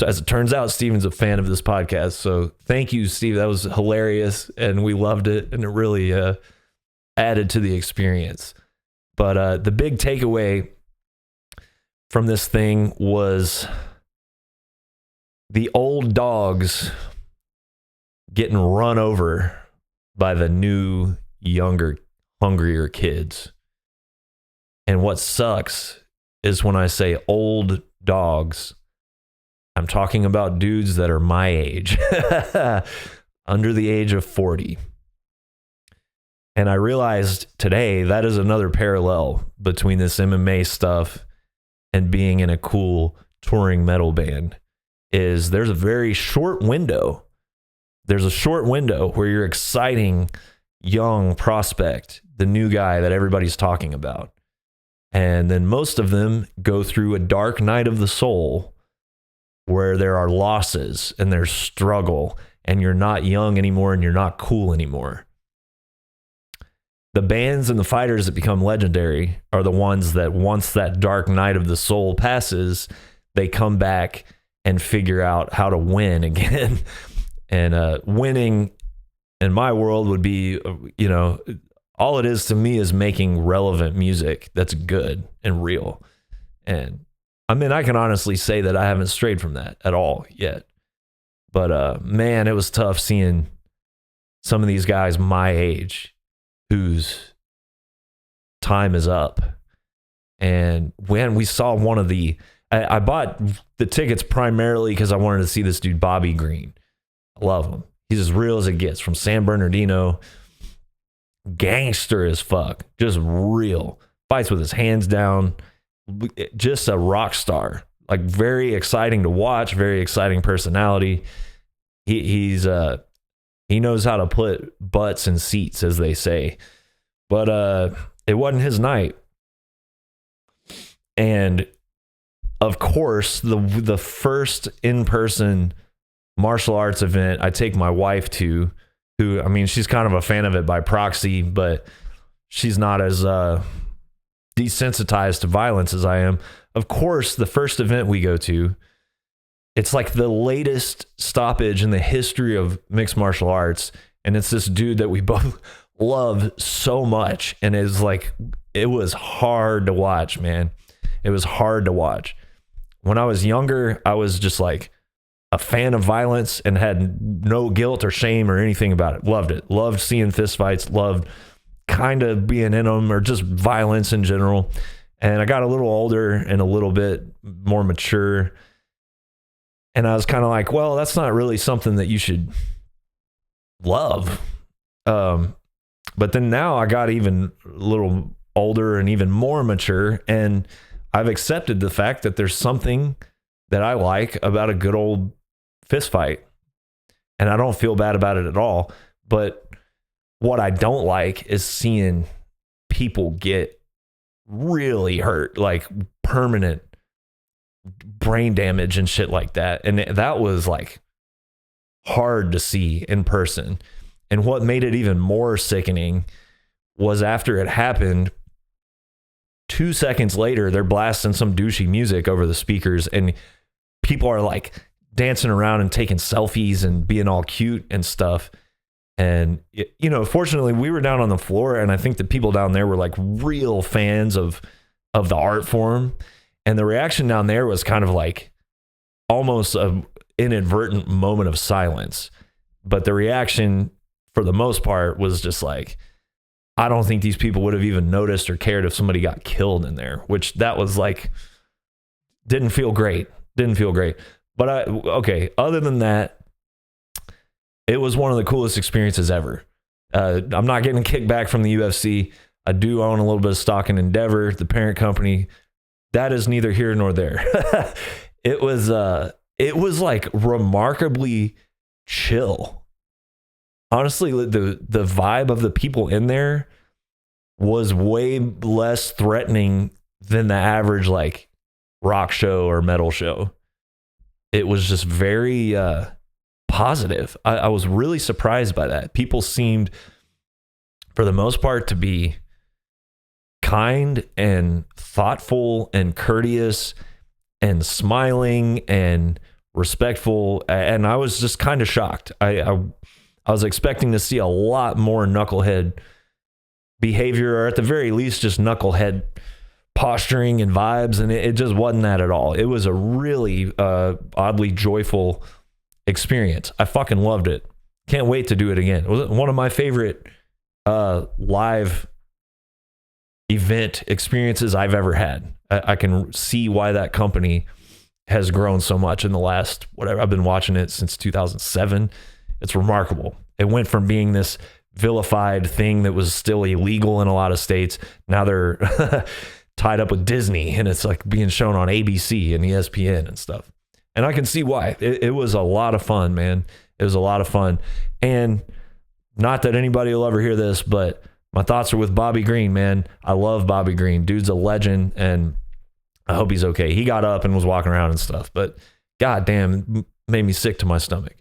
as it turns out, Steven's a fan of this podcast. So thank you, Steve. That was hilarious, and we loved it, and it really added to the experience. But the big takeaway from this thing was the old dogs getting run over by the new, younger, hungrier kids. And what sucks is when I say old dogs, I'm talking about dudes that are my age, under the age of 40. And I realized today that is another parallel between this MMA stuff and being in a cool touring metal band. Is there's a very short window. There's a short window where you're exciting young prospect, the new guy that everybody's talking about. And then most of them go through a dark night of the soul where there are losses and there's struggle, and you're not young anymore and you're not cool anymore. The bands and the fighters that become legendary are the ones that once that dark night of the soul passes, they come back and figure out how to win again. And winning in my world would be, you know, all it is to me is making relevant music that's good and real. And I mean, I can honestly say that I haven't strayed from that at all yet. But man, it was tough seeing some of these guys my age whose time is up. And when we saw one of I bought the tickets primarily because I wanted to see this dude, Bobby Green. I love him. He's as real as it gets, from San Bernardino. Gangster as fuck. Just real. Fights with his hands down. Just a rock star. Like, very exciting to watch. Very exciting personality. He knows how to put butts in seats, as they say. But it wasn't his night. And of course, the first in-person martial arts event I take my wife to, who, I mean, she's kind of a fan of it by proxy, but she's not as desensitized to violence as I am. Of course, the first event we go to, it's like the latest stoppage in the history of mixed martial arts, and it's this dude that we both love so much, and it's like, it was hard to watch, man. It was hard to watch. When I was younger, I was just like a fan of violence and had no guilt or shame or anything about it. Loved it. Loved seeing fistfights. Loved kind of being in them, or just violence in general. And I got a little older and a little bit more mature. And I was kind of like, well, that's not really something that you should love. But then now I got even a little older and even more mature, and I've accepted the fact that there's something that I like about a good old fist fight, and I don't feel bad about it at all. But what I don't like is seeing people get really hurt, like permanent brain damage and shit like that. And that was like hard to see in person. And what made it even more sickening was after it happened, 2 seconds later, they're blasting some douchey music over the speakers, and people are like dancing around and taking selfies and being all cute and stuff. And, you know, fortunately we were down on the floor, and I think the people down there were like real fans of the art form. And the reaction down there was kind of like almost an inadvertent moment of silence. But the reaction for the most part was just like, I don't think these people would have even noticed or cared if somebody got killed in there, which that was like, didn't feel great. But other than that, it was one of the coolest experiences ever. I'm not getting a kickback from the UFC. I do own a little bit of stock in Endeavor, the parent company. That is neither here nor there. It was like remarkably chill. Honestly, the vibe of the people in there was way less threatening than the average like rock show or metal show. It was just very positive. I was really surprised by that. People seemed, for the most part, to be kind and thoughtful and courteous and smiling and respectful. And I was just kind of shocked. I was expecting to see a lot more knucklehead behavior, or at the very least, just knucklehead posturing and vibes. And it just wasn't that at all. It was a really oddly joyful experience. I fucking loved it. Can't wait to do it again. It was one of my favorite live event experiences I've ever had. I can see why that company has grown so much in the last, whatever, I've been watching it since 2007. It's remarkable. It went from being this vilified thing that was still illegal in a lot of states. Now they're tied up with Disney, and it's like being shown on ABC and ESPN and stuff. And I can see why. It was a lot of fun, man. It was a lot of fun. And not that anybody will ever hear this, but my thoughts are with Bobby Green, man. I love Bobby Green. Dude's a legend, and I hope he's okay. He got up and was walking around and stuff, but goddamn, it made me sick to my stomach.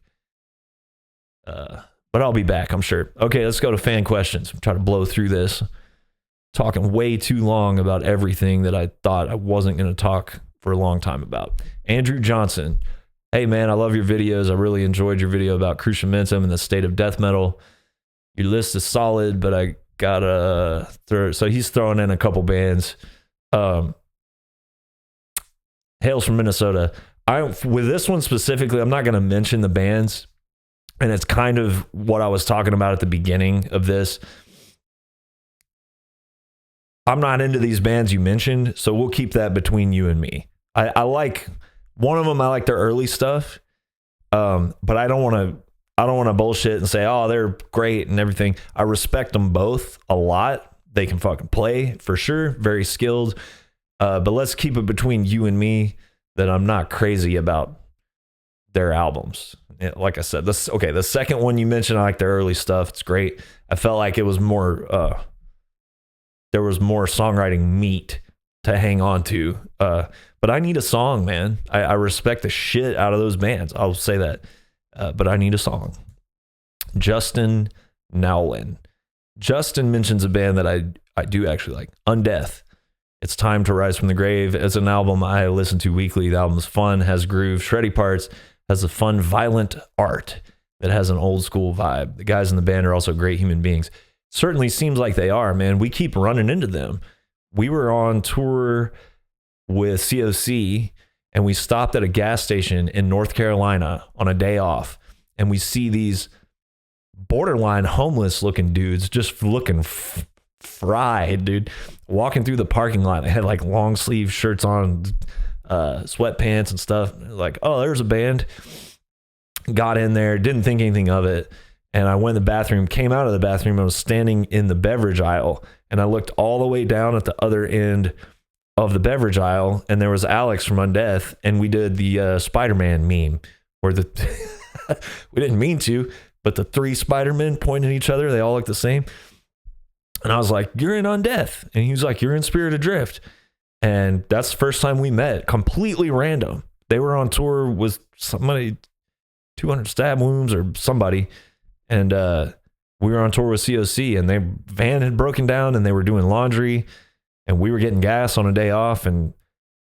But I'll be back, I'm sure. Okay, let's go to fan questions. I'm trying to blow through this. Talking way too long about everything that I thought I wasn't going to talk for a long time about. Andrew Johnson. Hey, man, I love your videos. I really enjoyed your video about Cruciamentum and the state of death metal. Your list is solid, but I got to throw... So he's throwing in a couple bands. Hails from Minnesota. With this one specifically, I'm not going to mention the bands. And it's kind of what I was talking about at the beginning of this. I'm not into these bands you mentioned, so we'll keep that between you and me. I like one of them. I like their early stuff, but I don't want to bullshit and say, oh, they're great and everything. I respect them both a lot. They can fucking play for sure, very skilled. But let's keep it between you and me that I'm not crazy about their albums. Like I said, the second one you mentioned, I like their early stuff. It's great. I felt like it was more, there was more songwriting meat to hang on to. But I need a song, man. I respect the shit out of those bands. I'll say that. But I need a song. Justin Nowlin. Justin mentions a band that I do actually like. Undeath. It's Time to Rise from the Grave. It's an album I listen to weekly. The album's fun, has groove, shreddy parts, has a fun, violent art that has an old school vibe. The guys in the band are also great human beings. Certainly seems like they are, man. We keep running into them. We were on tour with COC, and we stopped at a gas station in North Carolina on a day off, and we see these borderline homeless looking dudes just looking fried, dude, walking through the parking lot. They had like long sleeve shirts on, sweatpants and stuff. Like, oh, there's a band. Got in there, didn't think anything of it. And I went in the bathroom, came out of the bathroom. I was standing in the beverage aisle, and I looked all the way down at the other end of the beverage aisle, and there was Alex from Undeath, and we did the Spider-Man meme where we didn't mean to, but the three Spider-Men pointing at each other, they all look the same. And I was like, you're in Undeath. And he was like, you're in Spirit Adrift. And that's the first time we met, completely random. They were on tour with somebody, 200 Stab Wounds or somebody. And we were on tour with COC, and their van had broken down, and they were doing laundry, and we were getting gas on a day off, and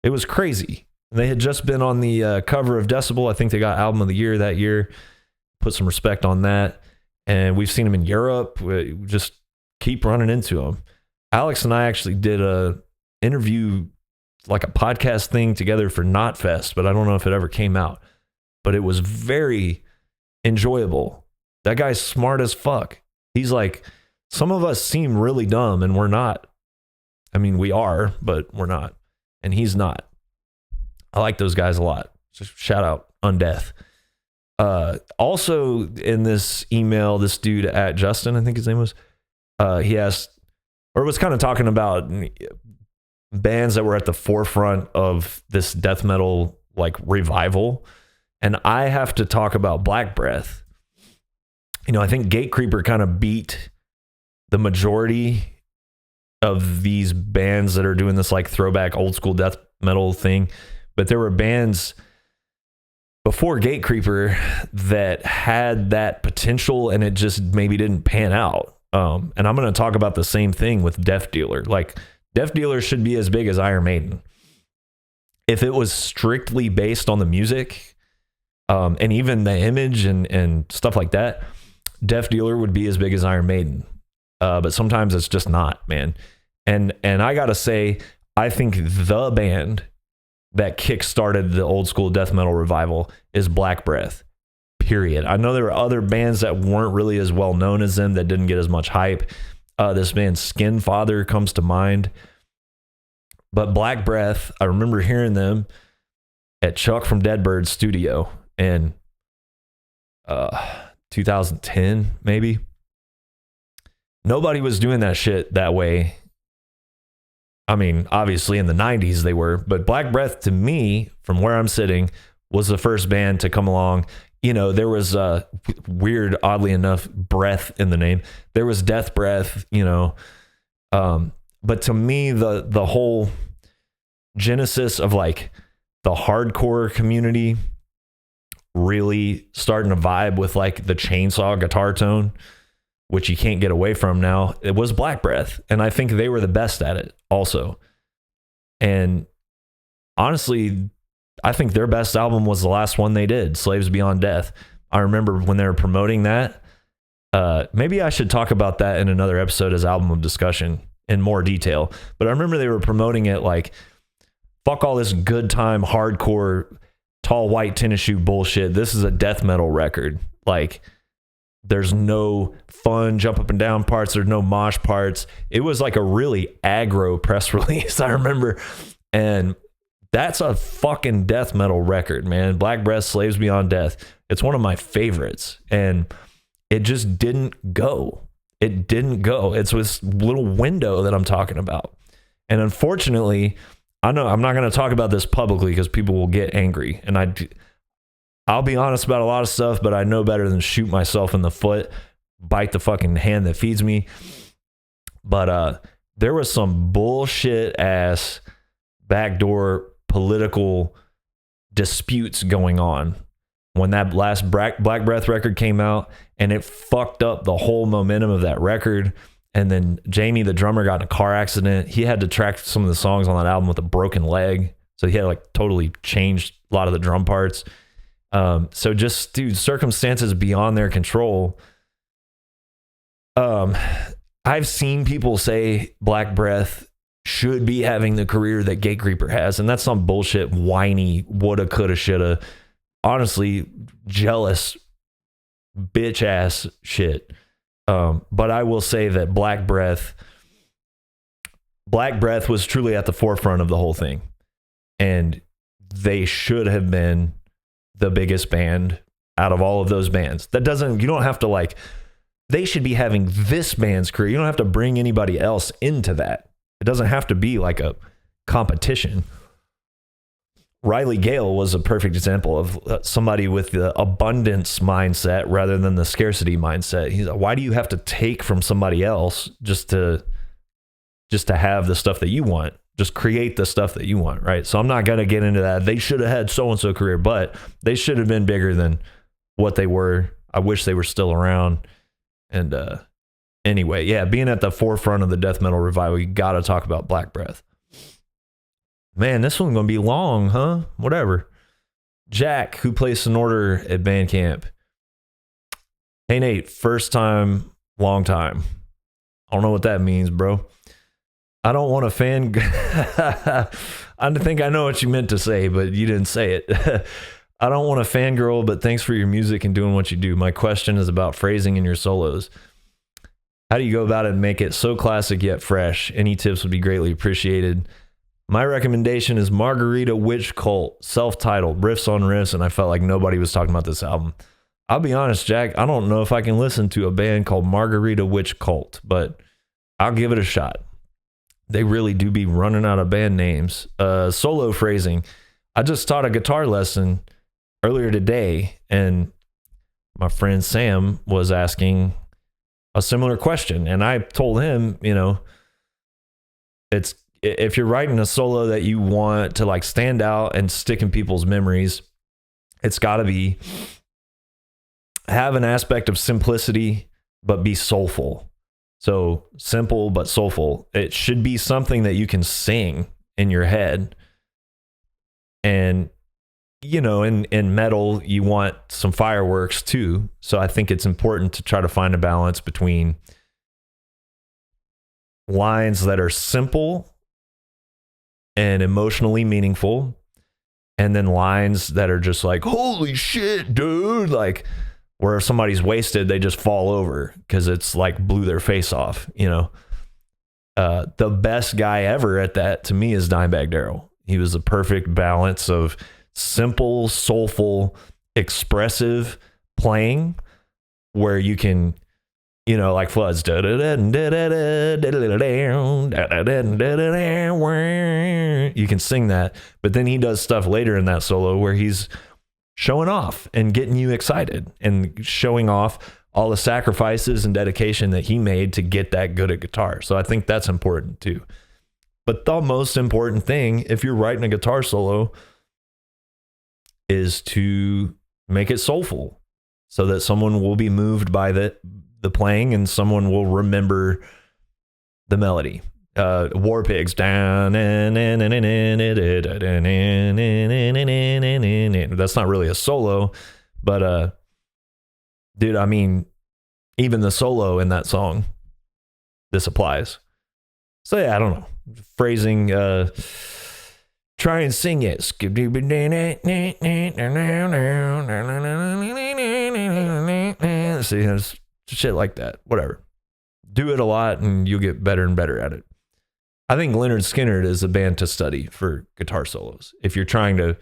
it was crazy. They had just been on the cover of Decibel. I think they got album of the year that year. Put some respect on that. And we've seen them in Europe. We just keep running into them. Alex and I actually did a interview, like a podcast thing together for Knotfest, but I don't know if it ever came out. But it was very enjoyable. That guy's smart as fuck. He's like, some of us seem really dumb and we're not. I mean, we are, but we're not. And he's not. I like those guys a lot. Just shout out Undeath. Also in this email, this dude at Justin, I think his name was, he asked, or was kind of talking about bands that were at the forefront of this death metal like revival. And I have to talk about Black Breath. You know, I think Gatecreeper kind of beat the majority of these bands that are doing this like throwback old school death metal thing. But there were bands before Gatecreeper that had that potential and it just maybe didn't pan out. And I'm going to talk about the same thing with Death Dealer. Like, Death Dealer should be as big as Iron Maiden. If it was strictly based on the music, and even the image and stuff like that, Death Dealer would be as big as Iron Maiden. But sometimes it's just not, man. And I got to say, I think the band that kick-started the old school death metal revival is Black Breath, period. I know there were other bands that weren't really as well known as them that didn't get as much hype. This band Skin Father comes to mind. But Black Breath, I remember hearing them at Chuck from Deadbird's studio in 2010, maybe. Nobody was doing that shit that way. I mean, obviously in the 90s they were, but Black Breath to me, from where I'm sitting, was the first band to come along. You know, there was weird, oddly enough, breath in the name. There was Death Breath, you know. But to me, the whole genesis of like the hardcore community really starting to vibe with like the chainsaw guitar tone, which you can't get away from now, it was Black Breath. And I think they were the best at it also. And honestly, I think their best album was the last one they did, Slaves Beyond Death. I remember when they were promoting that. Maybe I should talk about that in another episode as album of discussion in more detail. But I remember they were promoting it like, fuck all this good time, hardcore, tall white tennis shoe bullshit. This is a death metal record. Like, there's no fun jump up and down parts. There's no mosh parts. It was like a really aggro press release, I remember. And that's a fucking death metal record, man. Black Breath, Slaves Beyond Death. It's one of my favorites. And it just didn't go. It didn't go. It's this little window that I'm talking about. And unfortunately, I know I'm not going to talk about this publicly because people will get angry. And I'll be honest about a lot of stuff, but I know better than shoot myself in the foot, bite the fucking hand that feeds me. But there was some bullshit ass backdoor political disputes going on when that last Black Breath record came out, and it fucked up the whole momentum of that record. And then Jamie, the drummer, got in a car accident. He had to track some of the songs on that album with a broken leg. So he had to like totally change a lot of the drum parts. So just, dude, circumstances beyond their control. I've seen people say Black Breath should be having the career that Gatecreeper has, and that's some bullshit, whiny, woulda, coulda, shoulda, honestly, jealous, bitch ass shit. But I will say that Black Breath was truly at the forefront of the whole thing, and they should have been the biggest band out of all of those bands. You don't have to like, they should be having this band's career. You don't have to bring anybody else into that. It doesn't have to be like a competition. Riley Gale was a perfect example of somebody with the abundance mindset rather than the scarcity mindset. He's like, why do you have to take from somebody else just to have the stuff that you want? Just create the stuff that you want, right? So I'm not going to get into that. They should have had so-and-so career, but they should have been bigger than what they were. I wish they were still around. And anyway, yeah, being at the forefront of the death metal revival, you got to talk about Black Breath. Man, this one's going to be long, huh? Whatever. Jack, who placed an order at Bandcamp. Hey, Nate, first time, long time. I don't know what that means, bro. I don't want to I think I know what you meant to say, but you didn't say it. I don't want to fangirl, but thanks for your music and doing what you do. My question is about phrasing in your solos. How do you go about it and make it so classic yet fresh? Any tips would be greatly appreciated. My recommendation is Margarita Witch Cult, self-titled, riffs on riffs, and I felt like nobody was talking about this album. I'll be honest, Jack, I don't know if I can listen to a band called Margarita Witch Cult, but I'll give it a shot. They really do be running out of band names. Solo phrasing. I just taught a guitar lesson earlier today, and my friend Sam was asking a similar question, and I told him, you know, it's if you're writing a solo that you want to like stand out and stick in people's memories, it's got to be have an aspect of simplicity but be soulful. So simple but soulful. It should be something that you can sing in your head. And you know, in metal, you want some fireworks too. So I think it's important to try to find a balance between lines that are simple and emotionally meaningful, and then lines that are just like, holy shit, dude, like where if somebody's wasted, they just fall over because it's like blew their face off, you know. The best guy ever at that to me is Dimebag Darrell. He was the perfect balance of simple, soulful, expressive playing where you can, you know, like Floods. You can sing that, but then he does stuff later in that solo where he's showing off and getting you excited and showing off all the sacrifices and dedication that he made to get that good at guitar. So I think that's important too. But the most important thing, if you're writing a guitar solo, is to make it soulful so that someone will be moved by the playing and someone will remember the melody. War Pigs down. That's not really a solo, but dude, I mean, even the solo in that song, this applies. So yeah, I don't know. Phrasing, try and sing it. See, there's shit like that. Whatever. Do it a lot and you'll get better and better at it. I think Leonard Skinner is a band to study for guitar solos. If you're talking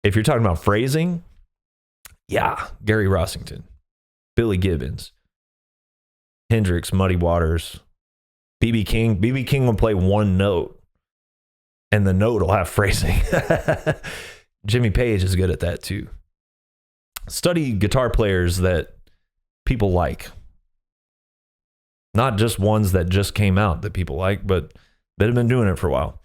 about phrasing, yeah, Gary Rossington, Billy Gibbons, Hendrix, Muddy Waters, B.B. King. B.B. King will play one note and the note will have phrasing. Jimmy Page is good at that too. Study guitar players that people like. Not just ones that just came out that people like, but that have been doing it for a while.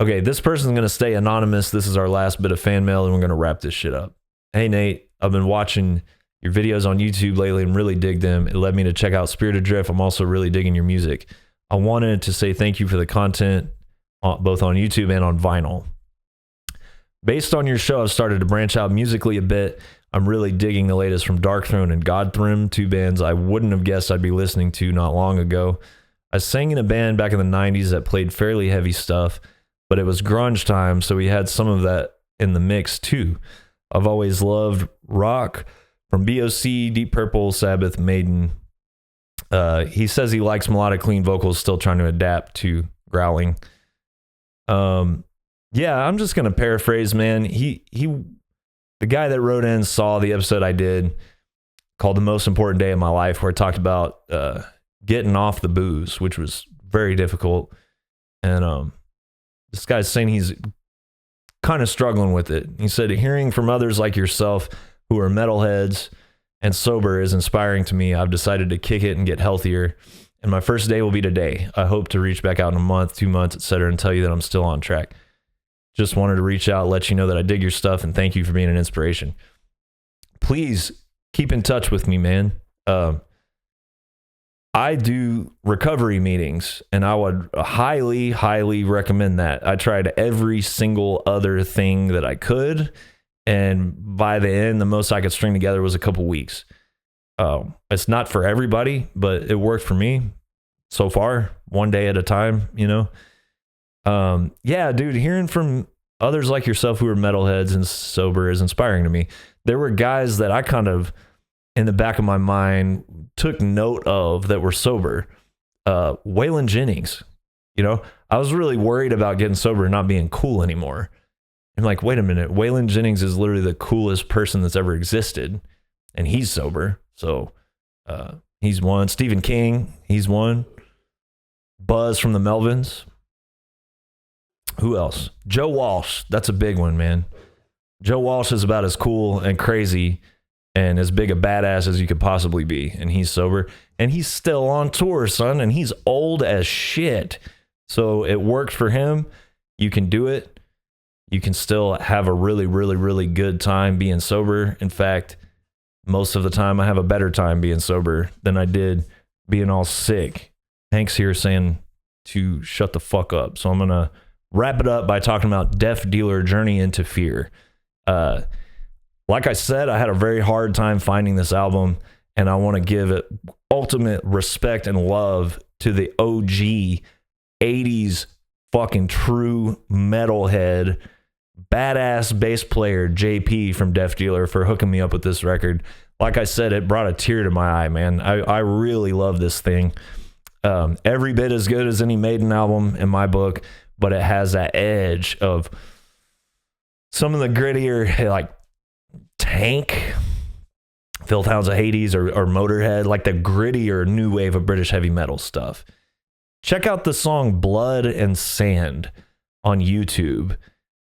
Okay, this person's going to stay anonymous. This is our last bit of fan mail, and we're going to wrap this shit up. Hey, Nate, I've been watching your videos on YouTube lately and really dig them. It led me to check out Adrift. I'm also really digging your music. I wanted to say thank you for the content, both on YouTube and on vinyl. Based on your show, I've started to branch out musically a bit. I'm really digging the latest from Darkthrone and Godthrone, two bands I wouldn't have guessed I'd be listening to not long ago. I sang in a band back in the 90s that played fairly heavy stuff, but it was grunge time, so we had some of that in the mix too. I've always loved rock from BOC, Deep Purple, Sabbath, Maiden. He says he likes melodic, clean vocals, still trying to adapt to growling. Yeah, I'm just going to paraphrase, man. The guy that wrote in saw the episode I did called The Most Important Day of My Life, where I talked about getting off the booze, which was very difficult. And this guy's saying he's kind of struggling with it. He said, hearing from others like yourself who are metalheads and sober is inspiring to me. I've decided to kick it and get healthier. And my first day will be today. I hope to reach back out in a month, 2 months, etc., and tell you that I'm still on track. Just wanted to reach out, let you know that I dig your stuff, and thank you for being an inspiration. Please keep in touch with me, man. I do recovery meetings, and I would highly, highly recommend that. I tried every single other thing that I could, and by the end, the most I could string together was a couple weeks. It's not for everybody, but it worked for me so far, one day at a time, you know? Yeah, dude, hearing from others like yourself who are metalheads and sober is inspiring to me. There were guys that I kind of, in the back of my mind, took note of that were sober. Waylon Jennings, you know, I was really worried about getting sober and not being cool anymore. I'm like, wait a minute, Waylon Jennings is literally the coolest person that's ever existed, and he's sober. So he's one. Stephen King, he's one. Buzz from the Melvins. Who else? Joe Walsh. That's a big one, man. Joe Walsh is about as cool and crazy and as big a badass as you could possibly be. And he's sober. And he's still on tour, son. And he's old as shit. So it worked for him. You can do it. You can still have a really, really, really good time being sober. In fact, most of the time I have a better time being sober than I did being all sick. Hank's here saying to shut the fuck up. So I'm going to wrap it up by talking about Deaf Dealer Journey into Fear. Like I said, I had a very hard time finding this album, and I want to give it ultimate respect and love to the OG 80s fucking true metalhead badass bass player JP from Deaf Dealer for hooking me up with this record. Like I said, it brought a tear to my eye, man. I really love this thing. Every bit as good as any Maiden album in my book, but it has that edge of some of the grittier, like Tank, Phil Towns of Hades, or Motorhead, like the grittier new wave of British heavy metal stuff. Check out the song Blood and Sand on YouTube.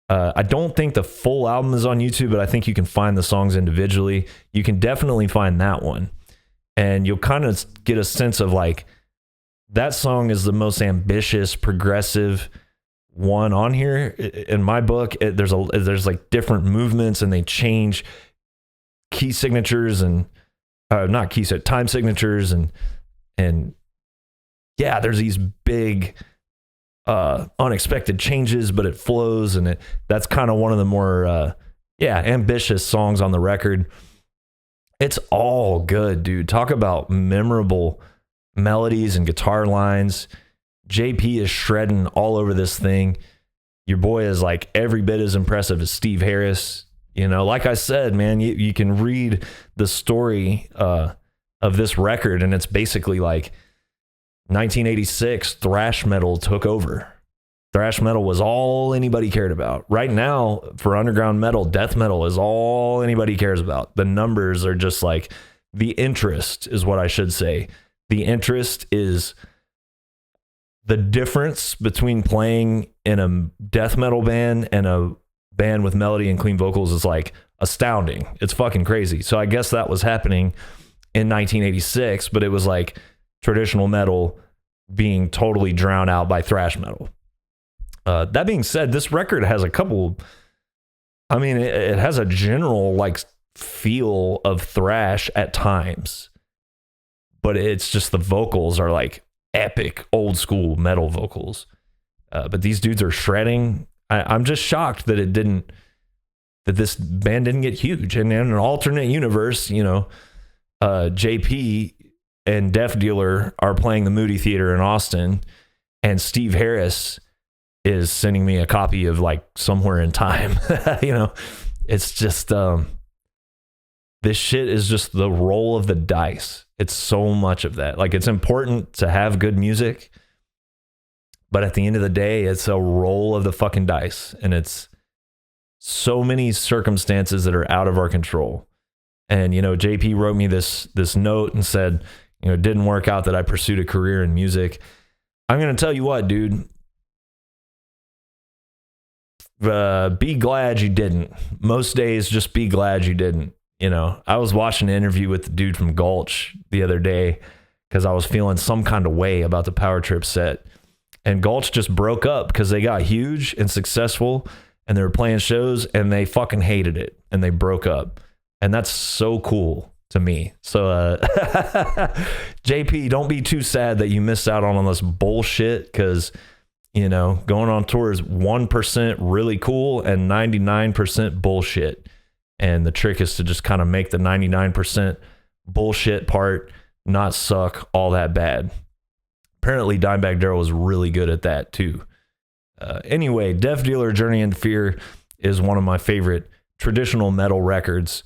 I don't think the full album is on YouTube, but I think you can find the songs individually. You can definitely find that one. And you'll kind of get a sense of like, that song is the most ambitious, progressive one on here. In my book, there's like different movements, and they change key signatures and time signatures, and yeah, there's these big unexpected changes, but it flows, and that's kind of one of the more ambitious songs on the record. It's all good, dude. Talk about memorable melodies and guitar lines. JP is shredding all over this thing. Your boy is like every bit as impressive as Steve Harris. You know, like I said, man, you can read the story of this record, and it's basically like 1986 thrash metal took over. Thrash metal was all anybody cared about. Right now, for underground metal, death metal is all anybody cares about. The numbers are just like, the interest is what I should say. The interest is the difference between playing in a death metal band and a band with melody and clean vocals is like astounding. It's fucking crazy. So I guess that was happening in 1986, but it was like traditional metal being totally drowned out by thrash metal. That being said, this record has a couple, I mean, it has a general like feel of thrash at times, but it's just the vocals are like epic old school metal vocals. But these dudes are shredding. I'm just shocked that that this band didn't get huge. And in an alternate universe, you know, JP and Deaf Dealer are playing the Moody Theater in Austin, and Steve Harris is sending me a copy of like Somewhere in Time. You know, it's just, this shit is just the roll of the dice. It's so much of that. Like, it's important to have good music, but at the end of the day, it's a roll of the fucking dice, and it's so many circumstances that are out of our control. And, you know, JP wrote me this note and said, you know, it didn't work out that I pursued a career in music. I'm going to tell you what, dude, be glad you didn't. Most days, just be glad you didn't. You know, I was watching an interview with the dude from Gulch the other day because I was feeling some kind of way about the Power Trip set. And Gulch just broke up because they got huge and successful, and they were playing shows, and they fucking hated it, and they broke up. And that's so cool. to me. So JP, don't be too sad that you missed out on all this bullshit, because you know, going on tour is 1% really cool and 99% bullshit. And the trick is to just kind of make the 99% bullshit part not suck all that bad. Apparently Dimebag Darrell was really good at that too. Anyway, Death Dealer Journey into Fear is one of my favorite traditional metal records.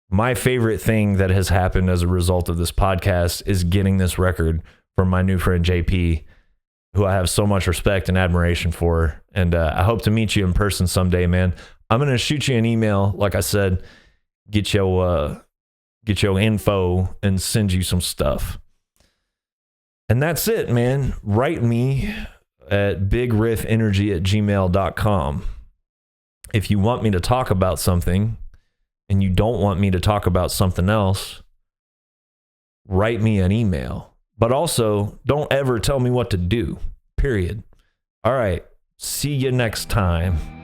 My favorite thing that has happened as a result of this podcast is getting this record from my new friend JP, who I have so much respect and admiration for. And I hope to meet you in person someday, man. I'm going to shoot you an email, like I said, get your info and send you some stuff. And that's it, man. Write me at BIGRIFFENERGY@gmail.com. If you want me to talk about something and you don't want me to talk about something else, write me an email. But also, don't ever tell me what to do, period. All right, see you next time.